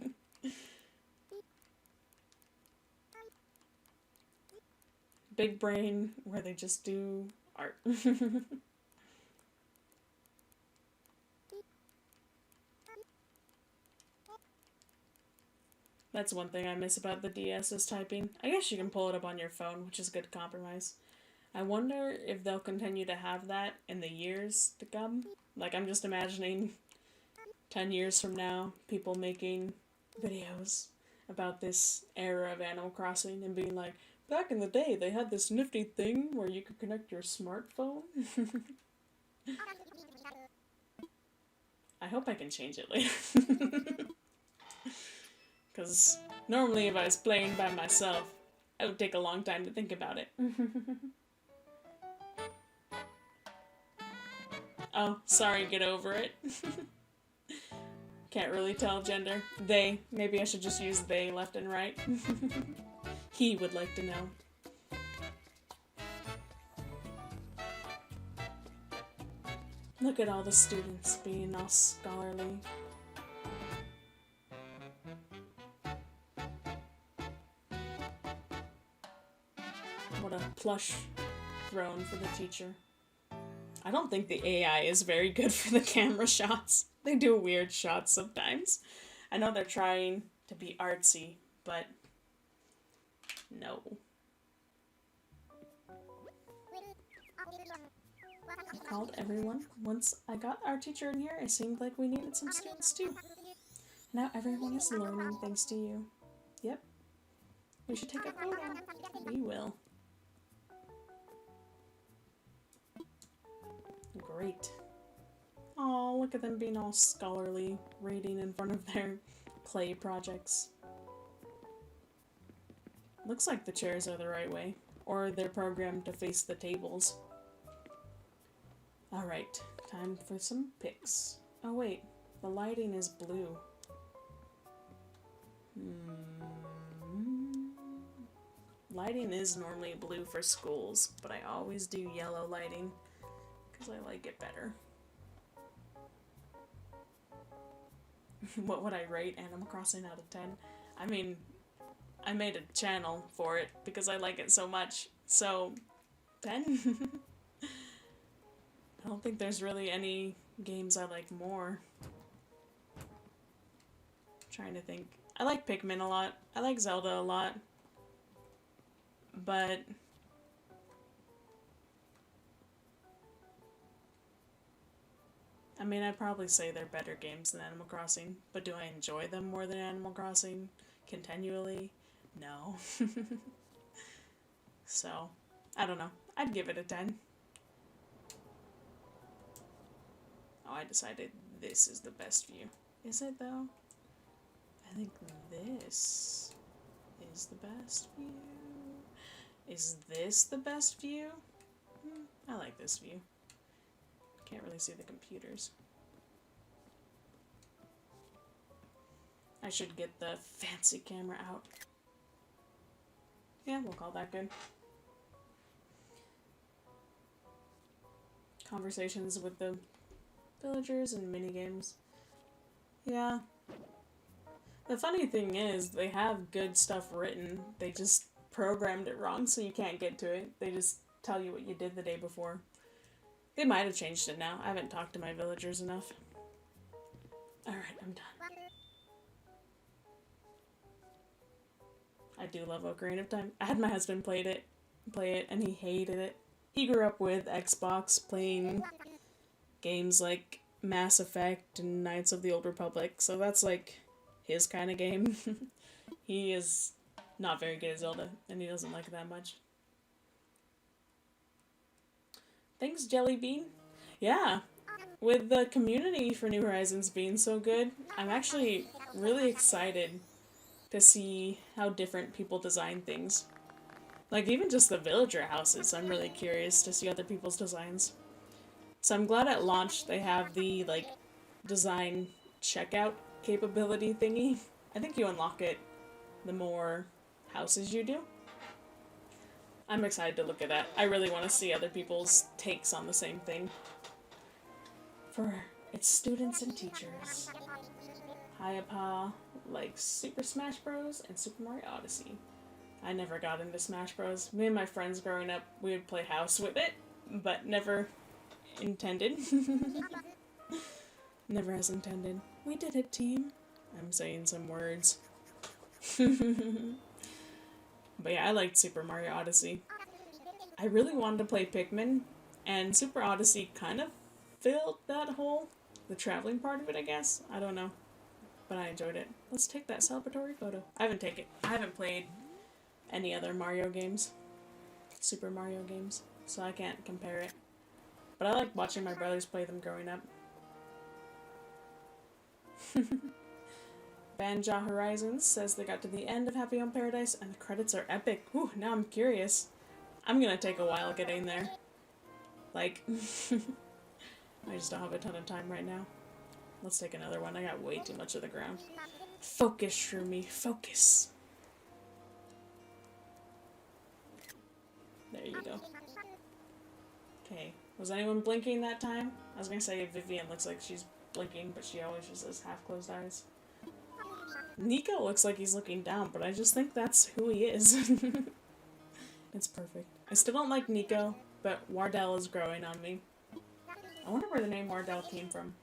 Big brain, where they just do art. That's one thing I miss about the DS is typing. I guess you can pull it up on your phone, which is a good compromise. I wonder if they'll continue to have that in the years to come. Like, I'm just imagining 10 years from now, people making videos about this era of Animal Crossing and being like, back in the day, they had this nifty thing where you could connect your smartphone. I hope I can change it later. Because normally if I was playing by myself, it would take a long time to think about it. Oh, sorry, Get Over It. Can't really tell gender. They. Maybe I should just use they left and right. He would like to know. Look at all the students being all scholarly. What a plush throne for the teacher. I don't think the AI is very good for the camera shots. They do weird shots sometimes. I know they're trying to be artsy, but no. I called everyone. Once I got our teacher in here, it seemed like we needed some students too. Now everyone is learning thanks to you. Yep. We should take a photo. We will. Great. Oh, look at them being all scholarly, reading in front of their clay projects. Looks like the chairs are the right way, or they're programmed to face the tables. Alright, time for some pics. Oh wait, the lighting is blue. Lighting is normally blue for schools, but I always do yellow lighting because I like it better. What would I rate Animal Crossing out of 10? I mean, I made a channel for it because I like it so much, so 10? I don't think there's really any games I like more. I'm trying to think. I like Pikmin a lot. I like Zelda a lot. But I mean, I'd probably say they're better games than Animal Crossing, but do I enjoy them more than Animal Crossing continually? No. So, I don't know. I'd give it a 10. Oh, I decided this is the best view. Is it, though? I think this is the best view. Is this the best view? I like this view. Can't really see the computers. I should get the fancy camera out. Yeah, we'll call that good. Conversations with the villagers and minigames. Yeah. The funny thing is, they have good stuff written. They just programmed it wrong, so you can't get to it. They just tell you what you did the day before. They might have changed it now. I haven't talked to my villagers enough. Alright, I'm done. I do love Ocarina of Time. I had my husband play it, and he hated it. He grew up with Xbox, playing games like Mass Effect and Knights of the Old Republic, so that's like his kind of game. He is not very good at Zelda, and he doesn't like it that much. Thanks, Jellybean. Yeah, with the community for New Horizons being so good, I'm actually really excited to see how different people design things. Like, even just the villager houses, I'm really curious to see other people's designs. So I'm glad at launch they have the, like, design checkout capability thingy. I think you unlock it the more houses you do. I'm excited to look at that. I really want to see other people's takes on the same thing. For its students and teachers. Hayapa likes Super Smash Bros. And Super Mario Odyssey. I never got into Smash Bros. Me and my friends growing up, we would play house with it, but never intended. Never as intended. We did it, team. I'm saying some words. But yeah, I liked Super Mario Odyssey. I really wanted to play Pikmin, and Super Odyssey kind of filled that hole. The traveling part of it, I guess. I don't know. But I enjoyed it. Let's take that celebratory photo. I haven't played any other Mario games. Super Mario games. So I can't compare it. But I like watching my brothers play them growing up. Banja Horizons says they got to the end of Happy Home Paradise and the credits are epic. Ooh, now I'm curious. I'm gonna take a while getting there. Like, I just don't have a ton of time right now. Let's take another one. I got way too much of the ground. Focus, Shroomy. Focus. There you go. Okay. Was anyone blinking that time? I was gonna say Vivian looks like she's blinking, but she always just has half-closed eyes. Nico looks like he's looking down, but I just think that's who he is. It's perfect. I still don't like Nico, but Wardell is growing on me. I wonder where the name Wardell came from.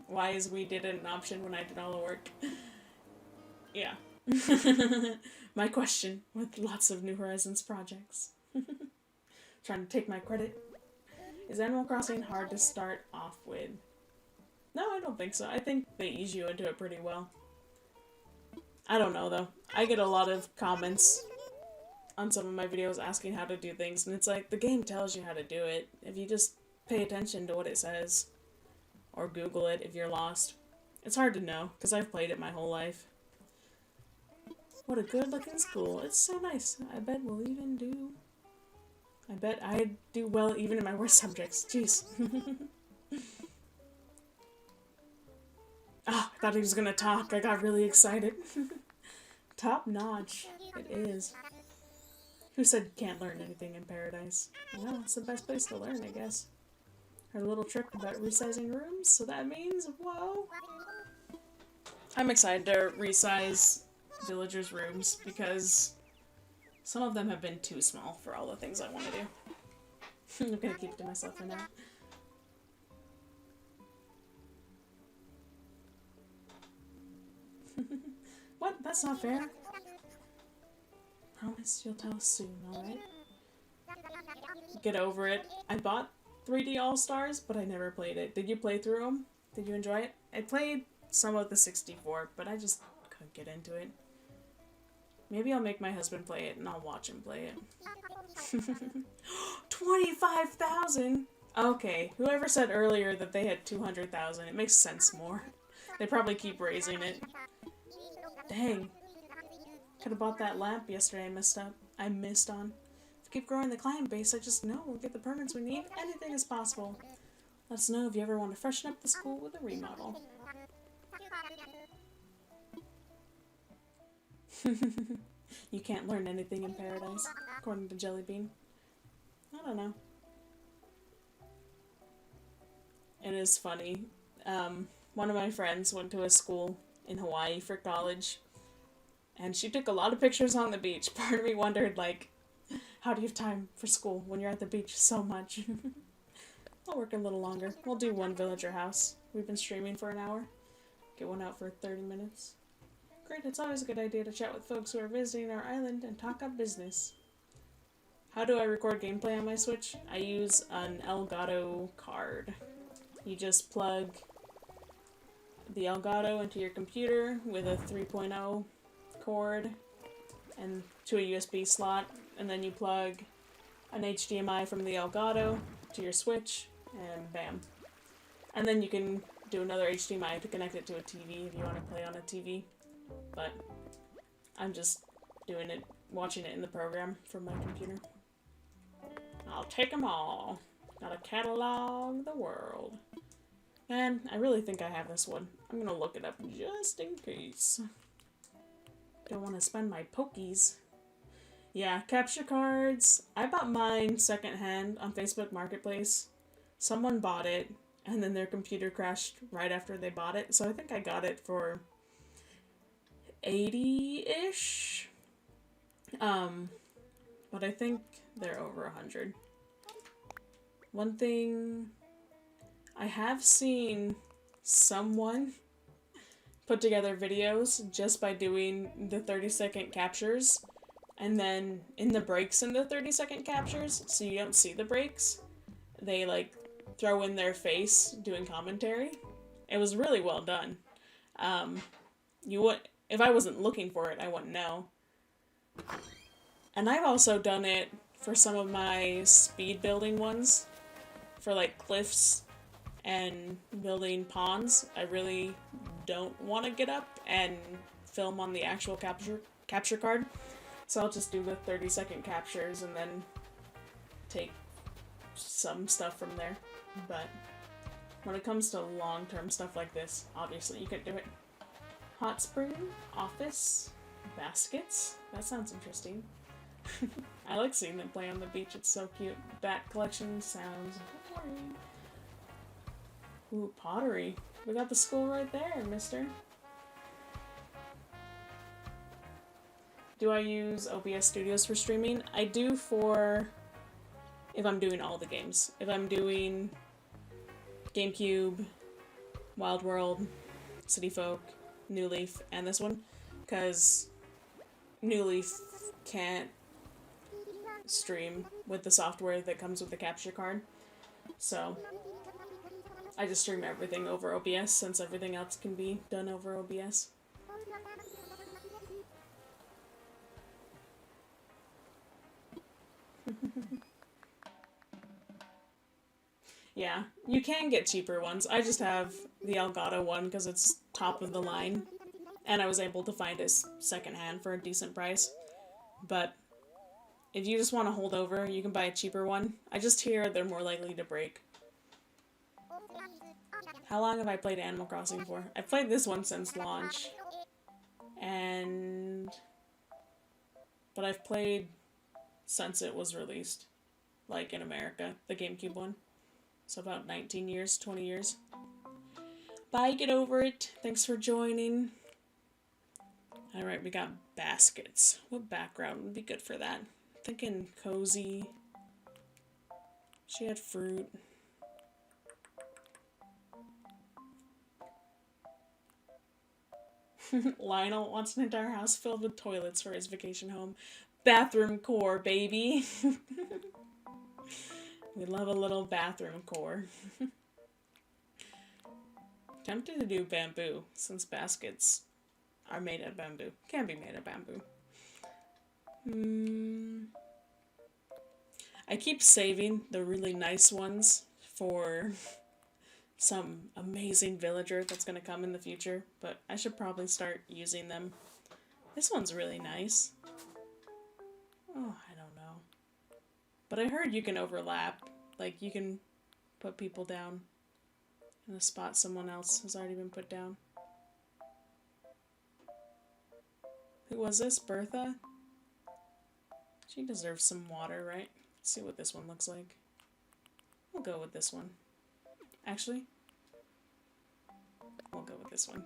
Why is we did an option when I did all the work? Yeah. My question with lots of New Horizons projects. Trying to take my credit. Is Animal Crossing hard to start off with? No, I don't think so. I think they ease you into it pretty well. I don't know, though. I get a lot of comments on some of my videos asking how to do things, and it's like, the game tells you how to do it. If you just pay attention to what it says, or Google it if you're lost. It's hard to know, because I've played it my whole life. What a good-looking school. It's so nice. I bet I'd do well even in my worst subjects. Jeez. Ah, I thought he was gonna talk. I got really excited. Top notch. It is. Who said can't learn anything in paradise? Well, it's the best place to learn, I guess. Heard a little trick about resizing rooms, so that means, whoa. I'm excited to resize villagers' rooms because some of them have been too small for all the things I want to do. I'm gonna keep it to myself for now. What? That's not fair. Promise you'll tell us soon, alright? Get over it. I bought 3D All-Stars, but I never played it. Did you play through them? Did you enjoy it? I played some of the 64, but I just couldn't get into it. Maybe I'll make my husband play it, and I'll watch him play it. 25,000! Okay, whoever said earlier that they had 200,000, it makes sense more. They probably keep raising it. Dang. Could have bought that lamp yesterday I missed on. If we keep growing the client base, I just know we'll get the permits we need. Anything is possible. Let us know if you ever want to freshen up the school with a remodel. You can't learn anything in paradise, according to Jellybean. I don't know. It is funny. One of my friends went to a school in Hawaii for college, and she took a lot of pictures on the beach. Part of me wondered, like, how do you have time for school when you're at the beach so much? I'll work a little longer. We'll do one villager house. We've been streaming for an hour. Get one out for 30 minutes. Great, it's always a good idea to chat with folks who are visiting our island and talk up business. How do I record gameplay on my Switch? I use an Elgato card. You just plug the Elgato into your computer with a 3.0 cord and to a USB slot, and then you plug an HDMI from the Elgato to your Switch, and bam. And then you can do another HDMI to connect it to a TV if you want to play on a TV. But I'm just doing it, watching it in the program from my computer. I'll take them all. Gotta catalog the world. And I really think I have this one. I'm gonna look it up just in case. Don't want to spend my pokies. Yeah, capture cards. I bought mine secondhand on Facebook Marketplace. Someone bought it, and then their computer crashed right after they bought it. So I think I got it for 80-ish. But I think they're over 100. One thing, I have seen someone put together videos just by doing the 30-second captures, and then in the breaks in the 30-second captures, so you don't see the breaks, they like throw in their face doing commentary. It was really well done. If I wasn't looking for it, I wouldn't know. And I've also done it for some of my speed building ones, for like cliffs and building ponds. I really don't want to get up and film on the actual capture card, so I'll just do the 30-second captures and then take some stuff from there. But when it comes to long-term stuff like this, obviously you can do it. Hot spring, office, baskets. That sounds interesting. I like seeing them play on the beach. It's so cute. Bat collection sounds boring. Ooh, pottery. We got the school right there, mister. Do I use OBS Studios for streaming? I do for if I'm doing all the games. If I'm doing GameCube, Wild World, City Folk, New Leaf, and this one, because New Leaf can't stream with the software that comes with the capture card, so I just stream everything over OBS since everything else can be done over OBS. You can get cheaper ones. I just have the Elgato one because it's top of the line. And I was able to find it secondhand for a decent price. But if you just want to hold over, you can buy a cheaper one. I just hear they're more likely to break. How long have I played Animal Crossing for? I've played this one since launch. But I've played since it was released. Like in America, the GameCube one. So about 19 years, 20 years. Bye, get over it. Thanks for joining. Alright, we got baskets. What background would be good for that? Thinking cozy. She had fruit. Lionel wants an entire house filled with toilets for his vacation home. Bathroom core, baby. We love a little bathroom core. Tempted to do bamboo, since baskets are made of bamboo. Can be made of bamboo. I keep saving the really nice ones for some amazing villager that's going to come in the future, but I should probably start using them. This one's really nice. Oh, I don't know. But I heard you can overlap. Like, you can put people down in a spot someone else has already been put down. Who was this? Bertha? She deserves some water, right? Let's see what this one looks like. We'll go with this one. Actually, we'll go with this one.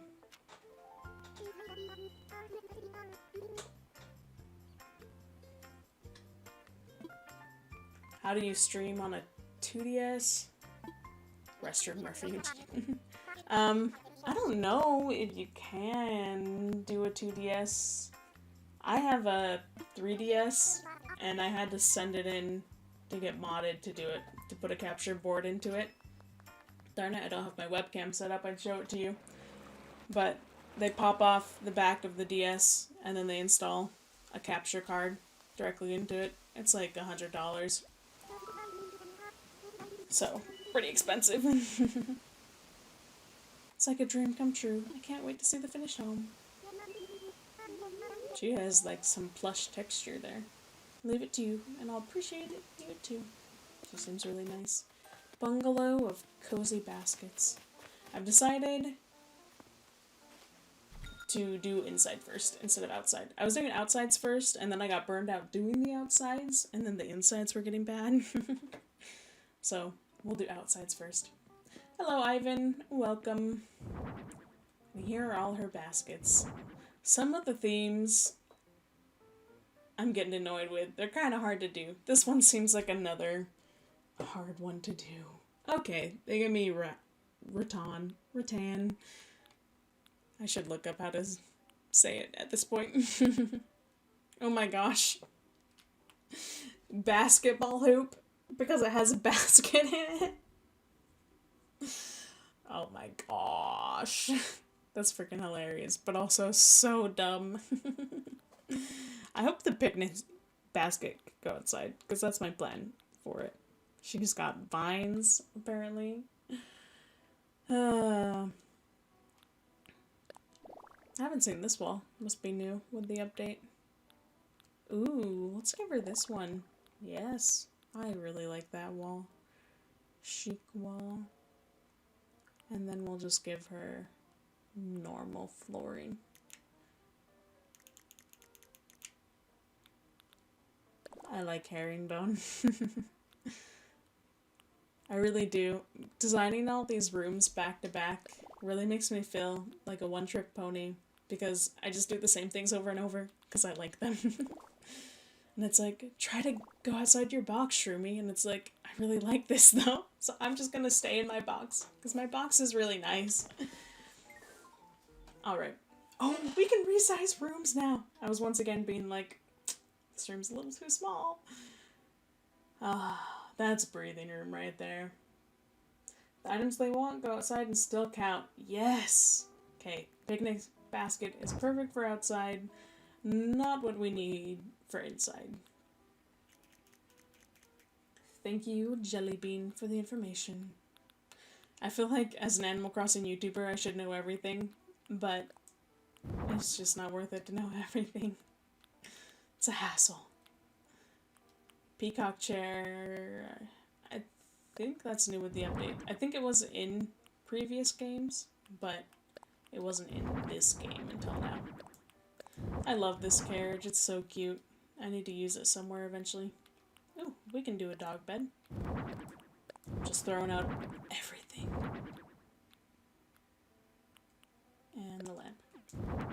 How do you stream on a 2DS? Restroom refuge. I don't know if you can do a 2DS. I have a 3DS, and I had to send it in to get modded to do it, to put a capture board into it. Darn it, I don't have my webcam set up, I'd show it to you. But they pop off the back of the DS, and then they install a capture card directly into it. It's like $100. So, pretty expensive. It's like a dream come true. I can't wait to see the finished home. She has like some plush texture there. Leave it to you, and I'll appreciate it. You too. She seems really nice. Bungalow of cozy baskets. I've decided to do inside first instead of outside. I was doing outsides first, and then I got burned out doing the outsides, and then the insides were getting bad. So, we'll do outsides first. Hello, Ivan. Welcome. And here are all her baskets. Some of the themes I'm getting annoyed with. They're kind of hard to do. This one seems like another hard one to do. Okay, they give me rattan. I should look up how to say it at this point. Oh my gosh. Basketball hoop. Because it has a basket in it. Oh my gosh. That's freaking hilarious, but also so dumb. I hope the picnic basket could go outside, because that's my plan for it. She's got vines, apparently. I haven't seen this wall. Must be new with the update. Ooh, let's give her this one. Yes, I really like that wall. Chic wall. And then we'll just give her normal flooring. I like herringbone. I really do. Designing all these rooms back to back really makes me feel like a one-trick pony, because I just do the same things over and over because I like them. And it's like, try to go outside your box, Shroomy. And it's like, I really like this though, so I'm just gonna stay in my box because my box is really nice. Alright. Oh, we can resize rooms now. I was once again being like, this room's a little too small. Ah, that's breathing room right there. The items they want go outside and still count. Yes! Okay, picnic basket is perfect for outside. Not what we need for inside. Thank you, Jellybean, for the information. I feel like as an Animal Crossing YouTuber, I should know everything, but it's just not worth it to know everything. It's a hassle. Peacock chair, I think that's new with the update. I think it was in previous games, but it wasn't in this game until now. I love this carriage, it's so cute. I need to use it somewhere eventually. Oh, we can do a dog bed. Just throwing out everything. And the lamp.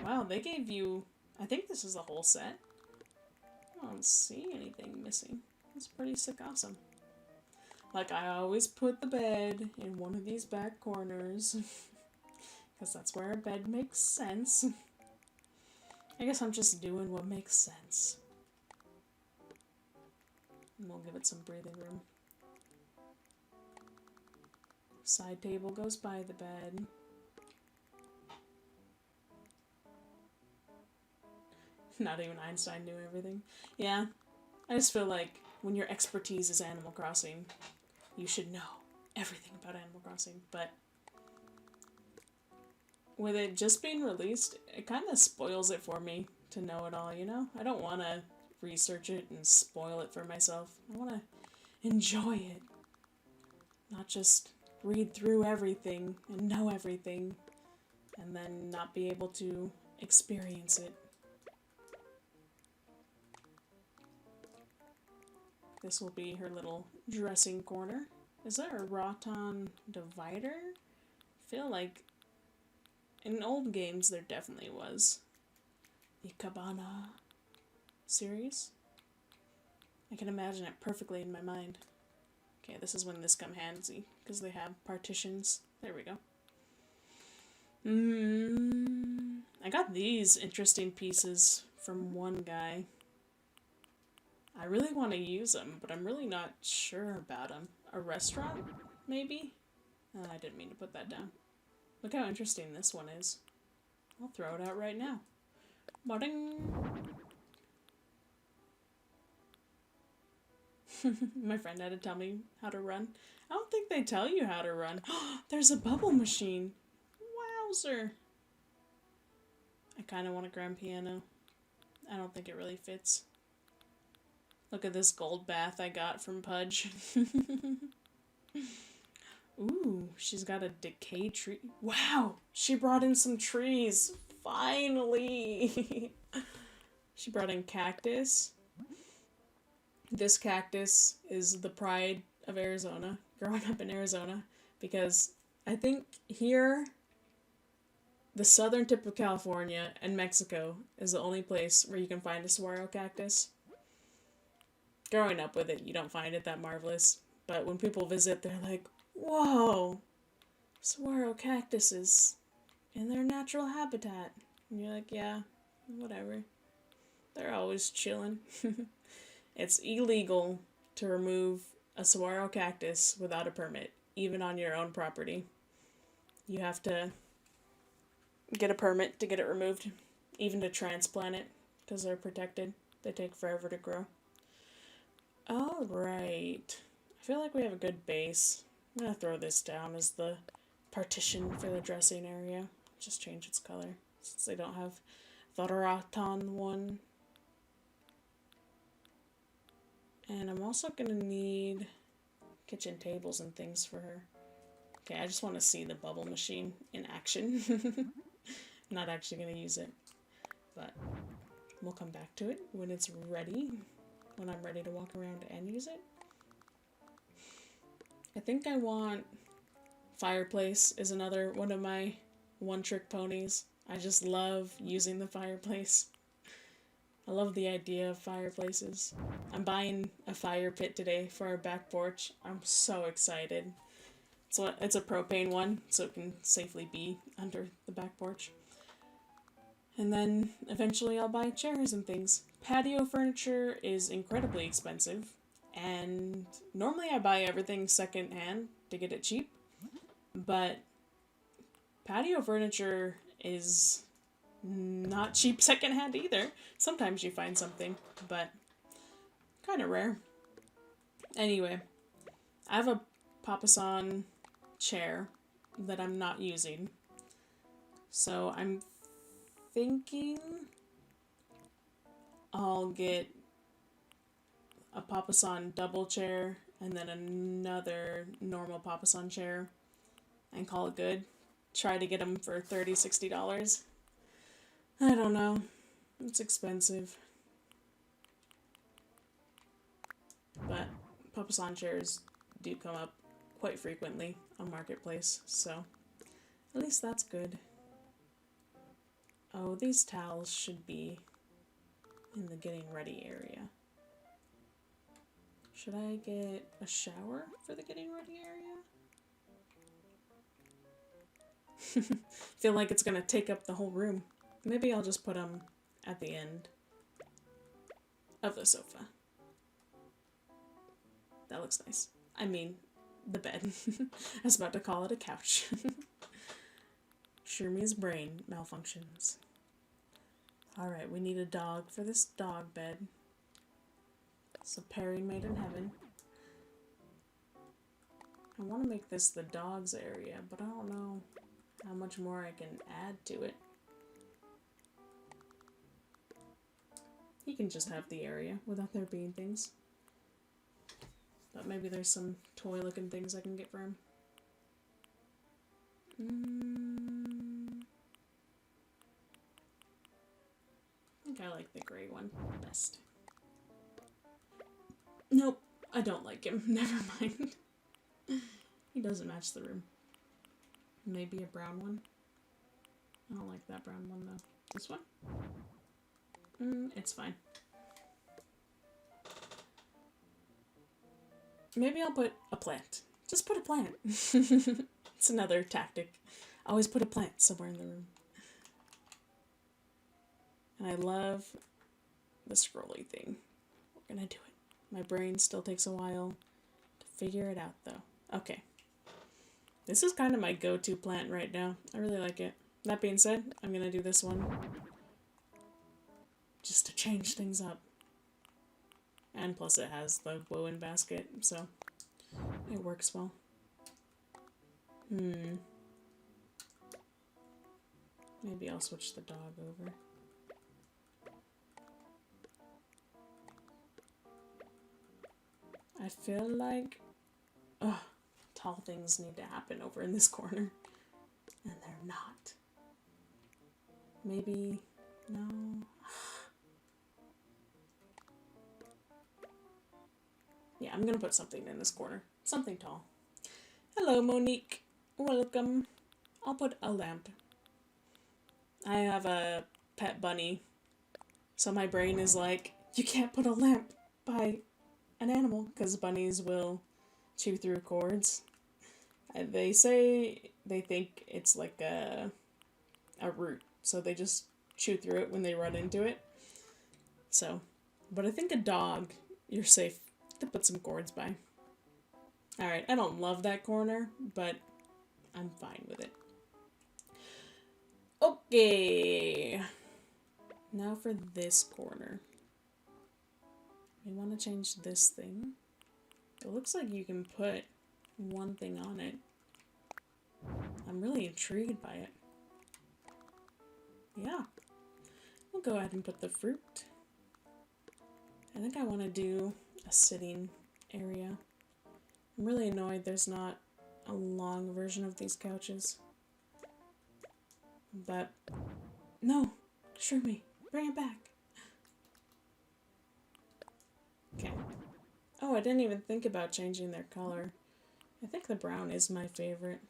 Wow, they gave you... I think this is the whole set. I don't see anything missing. It's pretty sick awesome. Like, I always put the bed in one of these back corners. Because that's where a bed makes sense. I guess I'm just doing what makes sense. And we'll give it some breathing room. Side table goes by the bed. Not even Einstein knew everything. Yeah, I just feel like when your expertise is Animal Crossing, you should know everything about Animal Crossing. But with it just being released, it kind of spoils it for me to know it all, you know? I don't want to research it and spoil it for myself. I want to enjoy it. Not just read through everything and know everything and then not be able to experience it. This will be her little dressing corner. Is there a Roton divider? I feel like in old games there definitely was. The Cabana series. I can imagine it perfectly in my mind. Okay, this is when this come handy, because they have partitions. There we go. I got these interesting pieces from one guy. I really want to use them, but I'm really not sure about them. A restaurant, maybe? I didn't mean to put that down. Look how interesting this one is. I'll throw it out right now. Ba-ding! My friend had to tell me how to run. I don't think they tell you how to run. There's a bubble machine. Wowzer. I kind of want a grand piano. I don't think it really fits. Look at this gold bath I got from Pudge. Ooh, she's got a decayed tree. Wow, she brought in some trees. Finally. She brought in cactus. This cactus is the pride of Arizona, growing up in Arizona, because I think here, the southern tip of California and Mexico is the only place where you can find a saguaro cactus. Growing up with it, you don't find it that marvelous, but when people visit, they're like, whoa, saguaro cactuses in their natural habitat. And you're like, yeah, whatever. They're always chilling. It's illegal to remove a saguaro cactus without a permit, even on your own property. You have to get a permit to get it removed, even to transplant it, because they're protected. They take forever to grow. Alright. I feel like we have a good base. I'm going to throw this down as the partition for the dressing area. Just change its color, since they don't have the Roton one. And I'm also going to need kitchen tables and things for her. Okay, I just want to see the bubble machine in action. Not actually going to use it, but we'll come back to it when it's ready, when I'm ready to walk around and use it. I think I want fireplace is another one of my one-trick ponies. I just love using the fireplace. I love the idea of fireplaces. I'm buying a fire pit today for our back porch. I'm so excited. It's a propane one, so it can safely be under the back porch. And then eventually I'll buy chairs and things. Patio furniture is incredibly expensive, and normally I buy everything secondhand to get it cheap, but patio furniture is not cheap secondhand either. Sometimes you find something, but kind of rare. Anyway, I have a Papasan chair that I'm not using. So I'm thinking I'll get a Papasan double chair and then another normal Papasan chair and call it good. Try to get them for $30, $60. I don't know. It's expensive. But Papasan chairs do come up quite frequently on Marketplace, so at least that's good. Oh, these towels should be in the getting ready area. Should I get a shower for the getting ready area? Feel like it's gonna take up the whole room. Maybe I'll just put them at the end of the sofa. That looks nice. I mean, the bed. I was about to call it a couch. Shermie's brain malfunctions. Alright, we need a dog for this dog bed. So Perry made in heaven. I want to make this the dog's area, but I don't know how much more I can add to it. He can just have the area without there being things. But maybe there's some toy-looking things I can get for him. I think I like the gray one best. Nope, I don't like him. Never mind. He doesn't match the room. Maybe a brown one. I don't like that brown one though. This one? It's fine. Maybe I'll put a plant. Just put a plant. It's another tactic. Always put a plant somewhere in the room. And I love the scrolly thing. We're gonna do it. My brain still takes a while to figure it out though. Okay. This is kind of my go-to plant right now. I really like it. That being said, I'm gonna do this one just to change things up. And plus it has the woven basket, so it works well. Maybe I'll switch the dog over. I feel like tall things need to happen over in this corner. And they're not. Maybe, no. Yeah, I'm gonna put something in this corner. Something tall. Hello, Monique. Welcome. I'll put a lamp. I have a pet bunny, so my brain is like, you can't put a lamp by an animal, because bunnies will chew through cords. They say they think it's like a root, so they just chew through it when they run into it. So, but I think a dog, you're safe to put some cords by. Alright, I don't love that corner, but I'm fine with it. Okay. Now for this corner. We want to change this thing. It looks like you can put one thing on it. I'm really intrigued by it. Yeah. We'll go ahead and put the fruit. I think I want to do a sitting area. I'm really annoyed there's not a long version of these couches. But, no, Shermie, bring it back. Okay. Oh, I didn't even think about changing their color. I think the brown is my favorite.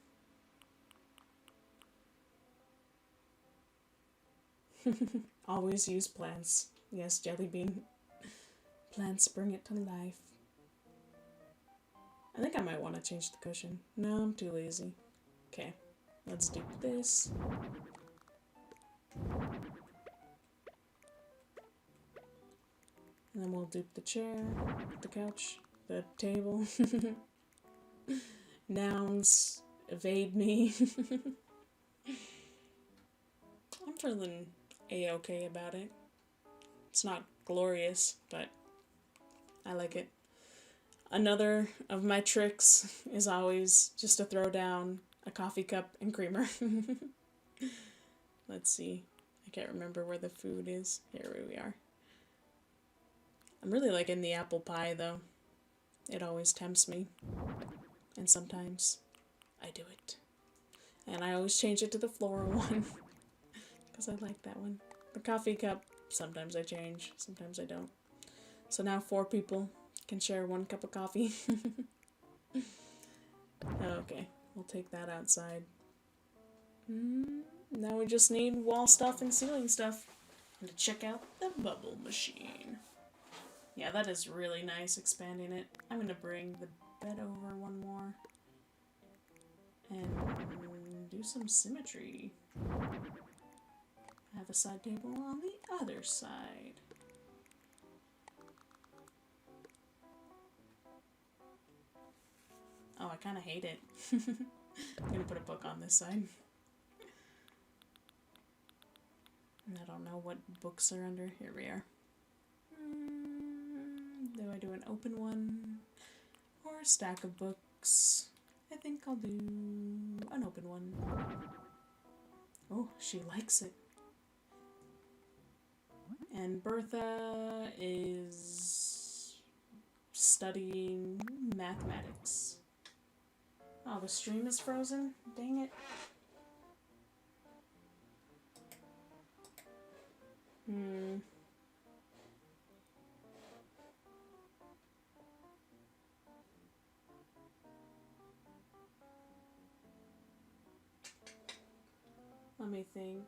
Always use plants. Yes, Jellybean. Plants bring it to life. I think I might want to change the cushion. No, I'm too lazy. Okay, let's do this. And then we'll dupe the chair, the couch, the table. Nouns evade me. I'm feeling a-okay about it. It's not glorious, but I like it. Another of my tricks is always just to throw down a coffee cup and creamer. Let's see. I can't remember where the food is. Here we are. I'm really liking the apple pie though. It always tempts me. And sometimes I do it. And I always change it to the floral one. Because I like that one. The coffee cup, sometimes I change, sometimes I don't. So now 4 people can share 1 cup of coffee. Okay, we'll take that outside. Now we just need wall stuff and ceiling stuff. And to check out the bubble machine. Yeah, that is really nice, expanding it. I'm going to bring the bed over 1 more. And do some symmetry. I have a side table on the other side. Oh, I kind of hate it. I'm going to put a book on this side. And I don't know what books are under. Here we are. Do I do an open one or a stack of books? I think I'll do an open one. Oh, she likes it. And Bertha is studying mathematics. Oh, the stream is frozen? Dang it. Let me think.